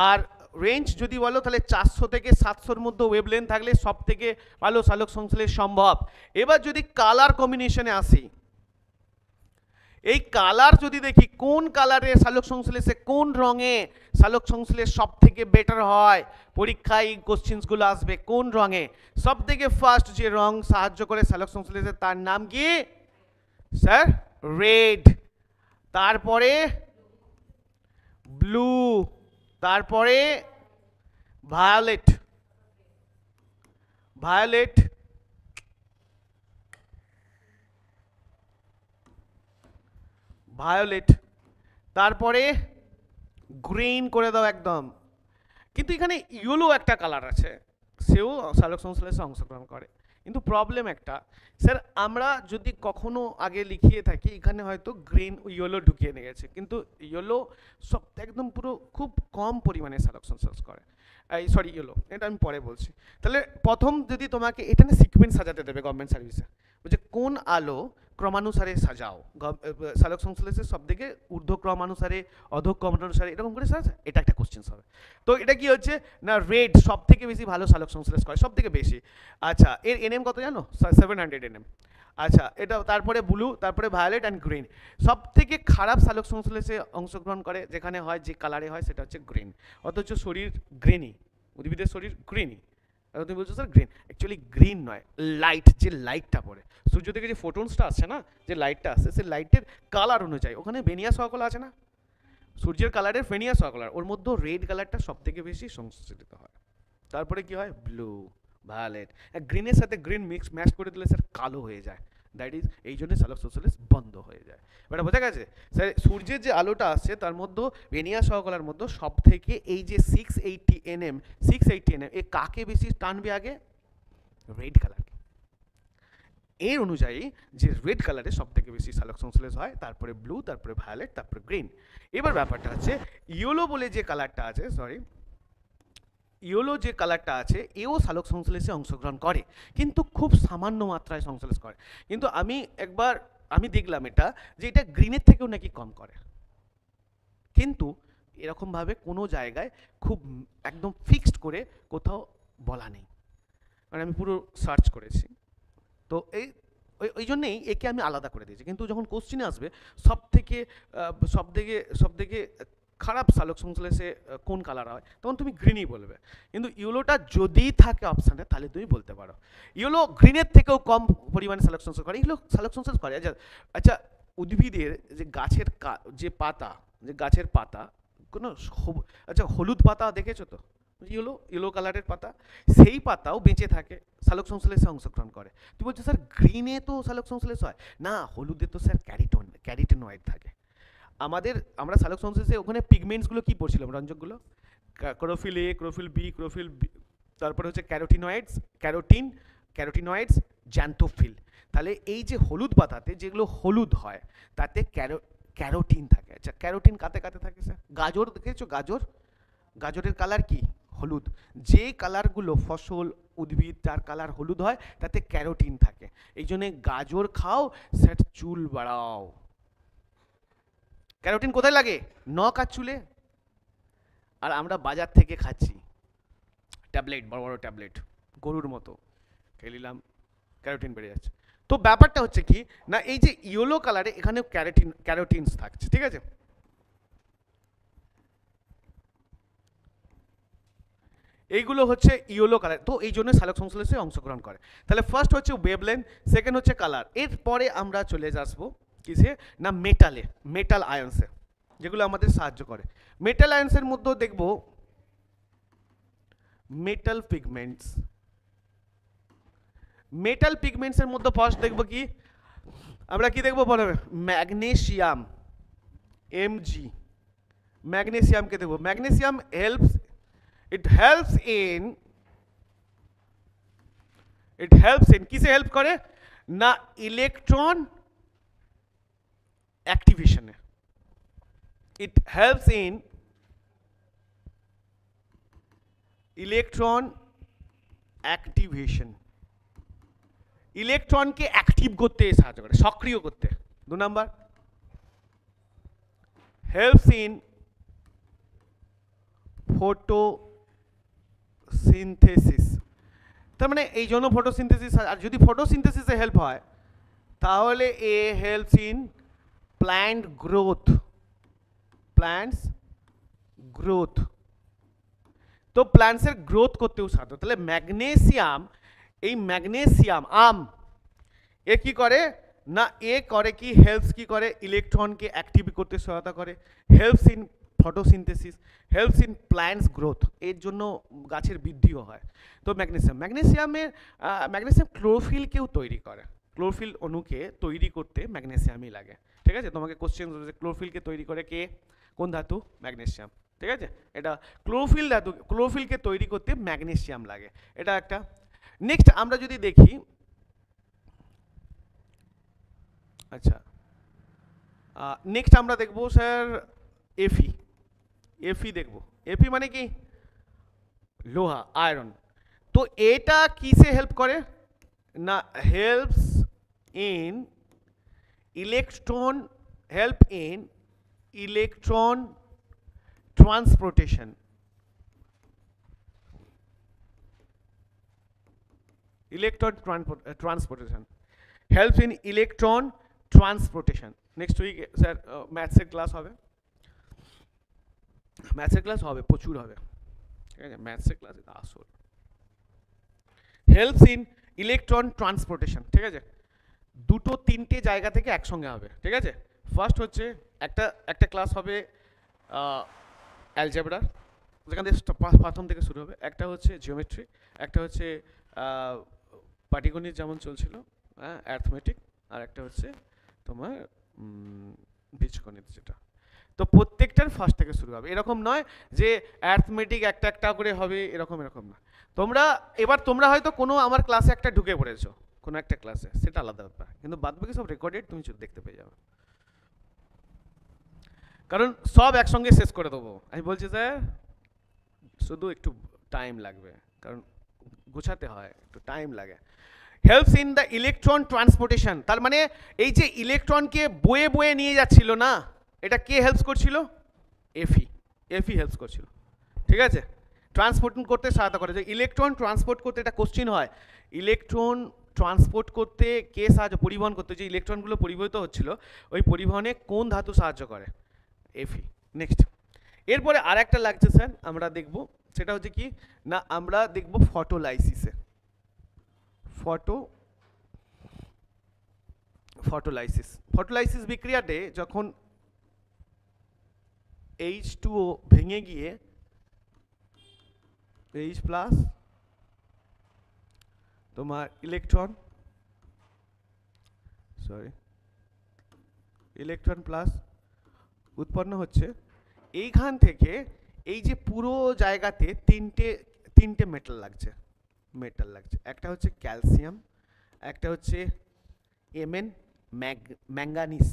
আর রেঞ্জ যদি বলো, তাহলে 400 থেকে 700-র মধ্যে ওয়েভলেন্থ থাকলে সব থেকে ভালো সালোক সংশ্লেষ সম্ভব। এবার যদি কালার কম্বিনেশনে আসি, এই কালার যদি দেখি, কোন কালারে সালোক সংশ্লেষে, কোন রঙে সালোক সংশ্লেষ সব থেকে বেটার হয়, পরীক্ষায় এই কোশ্চেন্সগুলো আসবে, কোন রঙে সব থেকে ফার্স্ট যে রং সাহায্য করে সালোক সংশ্লেষে, তার নাম কি স্যার? রেড, তারপরে ব্লু, তারপরে ভায়োলেট, তারপরে গ্রিন করে দাও একদম। কিন্তু এখানে ইয়েলো একটা কালার আছে, সেও সালোক সংশ্লেষে অংশগ্রহণ করে। কিন্তু প্রবলেম একটা, স্যার আমরা যদি কখনো আগে লিখিয়ে থাকি, এখানে হয়তো গ্রিন ইয়েলো ঢুকিয়ে নিয়ে গেছে, কিন্তু ইয়েলো সব একদম পুরো খুব কম পরিমাণে সালোক সংশ্লেষ করে। সরি, ইয়েলো, এটা আমি পরে বলছি। তাহলে প্রথম যদি তোমাকে এটা না সিকোয়েন্স সাজাতে দেবে গভর্নমেন্ট সার্ভিসে, বলছে কোন আলো ক্রমানুসারে সাজাও, সালোক সংশ্লেষের সব থেকে ঊর্ধ্বক্রমানুসারে, অধঃক্রমানুসারে, এরকম করে সাজা, এটা একটা কোশ্চেন হবে। তো এটা কি হচ্ছে না, রেড সব থেকে বেশি ভালো সালোক সংশ্লেষ করে, সব থেকে বেশি। আচ্ছা, এর এনএম কত জানো? 700 nm। আচ্ছা, এটা তারপরে ব্লু, তারপরে ভায়োলেট অ্যান্ড গ্রিন। সব থেকে খারাপ সালোক সংশ্লেষে অংশগ্রহণ করে যেখানে হয়, যে কালারে হয়, সেটা হচ্ছে গ্রিন। অথচ শরীর গ্রিনই, উদ্ভিদের শরীর গ্রিনই। তুমি বলছো স্যার গ্রিন, অ্যাকচুয়ালি গ্রিন নয়, লাইট, যে লাইটটা পড়ে সূর্য থেকে, যে ফোটনসটা আসছে না, যে লাইটটা আসছে, সেই লাইটের কালার অনুযায়ী, ওখানে ভেনিয়া সহকলা আছে না, সূর্যের কালারের ভেনিয়া সহকলার, ওর মধ্যে রেড কালারটা সব থেকে বেশি সংশ্লেষিত হয়। তারপরে কি হয়? Blue, violet. গ্রিনের সাথে গ্রিন ম্যাচ করে দিলে স্যার কালো হয়ে যায়, দ্যাট ইজ এই জন্য সালোক সংশ্লেষ বন্ধ হয়ে যায়। এটা বোঝা গেছে স্যার? সূর্যের যে আলোটা আসছে তার মধ্যে ভেনিয়া সহকলার মধ্যে সব থেকে এই যে 680 nm এ কাকে বেশি টানবে আগে? রেড কালারকে। এর অনুযায়ী যে রেড কালারে সব থেকে বেশি সালোক সংশ্লেষ হয়, তারপরে ব্লু, তারপরে ভায়োলেট, তারপরে গ্রিন। এবার ব্যাপারটা হচ্ছে ইয়েলো বলে যে কালারটা আছে, ইয়েলো যে কালারটা আছে, এও সালোক সংশ্লেষে অংশগ্রহণ করে, কিন্তু খুব সামান্য মাত্রায় সংশ্লেষ করে। কিন্তু আমি দেখলাম এটা, যে এটা গ্রিনের থেকেও নাকি কম করে, কিন্তু এরকমভাবে কোনো জায়গায় খুব একদম ফিক্সড করে কোথাও বলা নেই, মানে আমি পুরো সার্চ করেছি। তো ওই জন্যেই একে আমি আলাদা করে দিয়েছি। কিন্তু যখন কোশ্চিনে আসবে সবথেকে খারাপ সালোক সংশ্লেষে কোন কালার হয়, তখন তুমি গ্রিনই বলবে। কিন্তু ইয়েলোটা যদি থাকে অপশানে, তাহলে তুমি বলতে পারো ইয়েলো গ্রিনের থেকেও কম পরিমাণে সালোক সংশ্লেষ করে। এগুলো সালোক সংশ্লেষ করে। আচ্ছা, উদ্ভিদের যে গাছের পাতা কোনো, আচ্ছা, হলুদ পাতা দেখেছো তো, ইয়েলো কালারের পাতা, সেই পাতাও বেঁচে থাকে, সালোক সংশ্লেষে অংশগ্রহণ করে। তুই বলছো স্যার গ্রিনে তো সালোক সংশ্লেষ হয় না, হলুদে তো স্যার ক্যারোটিনয়েড থাকে। আমরা সালোক সংশ্লেষে ওখানে পিগমেন্টসগুলো কি পড়ছিলাম, রঞ্জকগুলো, ক্লোরোফিল এ, ক্লোরোফিল বি, তারপরে হচ্ছে ক্যারোটিনয়েডস, জ্যান্থোফিল। তাহলে এই যে হলুদ পাতাতে যেগুলো হলুদ হয় তাতে ক্যারোটিন থাকে। আচ্ছা, ক্যারোটিন কাতে কাতে থাকে স্যার? গাজর দেখেছো? গাজর, গাজরের কালার কি? হলুদ। যে কালারগুলো ফসল উদ্ভিদ যার কালার হলুদ হয় তাতে ক্যারোটিন থাকে। এই জন্যে গাজর খাও স্যার, চুল বাড়াও। ক্যারোটিন কোথায় লাগে? নখ আর চুলে। আর আমরা বাজার থেকে খাচ্ছি ট্যাবলেট, বড় বড় ট্যাবলেট, গরুর মতো খেয়ে নিলাম, ক্যারোটিন বেড়ে যাচ্ছে। তো ব্যাপারটা হচ্ছে কি না, এই যে ইয়েলো কালারে এখানেও ক্যারোটিনস থাকছে, ঠিক আছে? এইগুলো হচ্ছে ইয়েলো কালার, তো এই জন্য সালোক সংশ্লেষে অংশগ্রহণ করে। তাহলে ফার্স্ট হচ্ছে ওয়েভলেন্থ, সেকেন্ড হচ্ছে কালার। এরপরে আমরা চলে আসবো কিসে না, মেটালে, মেটাল আয়ন্সে, যেগুলো আমাদের সাহায্য করে। মেটাল আয়ন্সের মধ্যেও দেখব মেটাল পিগমেন্টস। মেটাল পিগমেন্টসের মধ্যে ফার্স্ট দেখব কি আমরা, কি দেখবো বলো? Magnesium, M G. ম্যাগনেসিয়ামকে দেখবো। Magnesium helps, it helps in কিসে হেল্প করে না, ইলেকট্রন অ্যাক্টিভেশনে। it helps in electron activation, ইলেকট্রনকে অ্যাক্টিভ করতে সাহায্য করে, সক্রিয় করতে। 2 নাম্বার, helps in ফটোসিনথেসিস। তার মানে এই জন্য ফটোসিনথেসিস, আর যদি ফটোসিনথেসিসে হেল্প হয় তাহলে এ helps in plant growth, plants growth. তো প্ল্যান্টসের গ্রোথ করতেও সাহায্য। তাহলে ম্যাগনেসিয়াম, এই ম্যাগনেসিয়াম আম এ কি করে না, এ করে কি হেল্পস, কি করে ইলেকট্রনকে অ্যাক্টিভ করতে সহায়তা করে, helps in photosynthesis, helps in plants growth, এর জন্য গাছের বৃদ্ধিও হয়। তো ম্যাগনেসিয়াম ক্লোরোফিলকেও তৈরি করে, ক্লোরোফিল অণুকে তৈরি করতে ম্যাগনেসিয়ামই লাগে, ঠিক আছে? তোমাকে কোশ্চেন ক্লোরোফিলকে তৈরি করে কে, কোন ধাতু? ম্যাগনেসিয়াম, ঠিক আছে? এটা ক্লোরোফিল ধাতু, ক্লোরোফিলকে তৈরি করতে ম্যাগনেসিয়াম লাগে, এটা একটা। নেক্সট আমরা যদি দেখি, আচ্ছা নেক্সট আমরা দেখবো স্যার এফি। এফি দেখবো, এফি মানে কি? লোহা, আয়রন। তো এটা কিসে হেল্প করে না, helps in electron, help in electron transportation, electron transportation, helps in electron transportation. Next week sir ম্যাথসের ক্লাস হবে, ম্যাথসের ক্লাস হবে, প্রচুর হবে, ঠিক আছে? ম্যাথসের ক্লাস আসল। হেল্পস ইন ইলেকট্রন ট্রান্সপোর্টেশন, ঠিক আছে? দুটো তিনটে জায়গা থেকে একসঙ্গে হবে, ঠিক আছে? ফার্স্ট হচ্ছে একটা ক্লাস হবে অ্যালজেব্রা, যেখান থেকে প্রথম থেকে শুরু হবে। একটা হচ্ছে জিওমেট্রি, একটা হচ্ছে পাটিগণিত যেমন চলছিল, হ্যাঁ, অ্যারিথমেটিক, আর একটা হচ্ছে তোমার বীজগণিত যেটা। তো প্রত্যেকটার ফার্স্ট থেকে শুরু হবে, এরকম নয় যে অ্যারিথমেটিক একটা একটা করে হবে, এরকম না। তোমরা হয়তো কোনো আমার ক্লাসে একটা ঢুকে পড়েছো, কোনো একটা ক্লাসে, সেটা আলাদা ব্যাপার, কিন্তু বাদ বাকি সব রেকর্ডেড, তুমি দেখতে পেয়ে যাবে। কারণ সব একসঙ্গে শেষ করে দেবো আমি বলছি স্যার, শুধু একটু টাইম লাগবে, কারণ গোছাতে হয়, একটু টাইম লাগে। Helps in the electron transportation, তার মানে এই যে ইলেকট্রনকে বয়ে বয়ে নিয়ে যাচ্ছিল না, এটা কে হেল্পস করছিল? এফি, এফি হেল্পস করছিল, ঠিক আছে? ট্রান্সপোর্ট করতে সহায়তা করে, যে ইলেকট্রন ট্রান্সপোর্ট করতে, এটা কোশ্চিন হয়, ইলেকট্রন ট্রান্সপোর্ট করতে কে সাহায্য, পরিবহন করতে, যে ইলেকট্রনগুলো পরিবহিত হচ্ছিল ওই পরিবহনে কোন ধাতু সাহায্য করে? এফি। নেক্সট, এরপরে আর একটা লাগছে স্যার, আমরা দেখব, সেটা হচ্ছে কি না, আমরা দেখব ফটোলাইসিসে, ফটোলাইসিস বিক্রিয়াতে যখন H2O ভেঙে গিয়ে H প্লাস তোমার ইলেকট্রন প্লাস উৎপন্ন হচ্ছে, এইখান থেকে এই যে পুরো জায়গাতে তিনটে মেটাল লাগছে, একটা হচ্ছে ক্যালসিয়াম, একটা হচ্ছে এমএন ম্যাঙ্গানিস,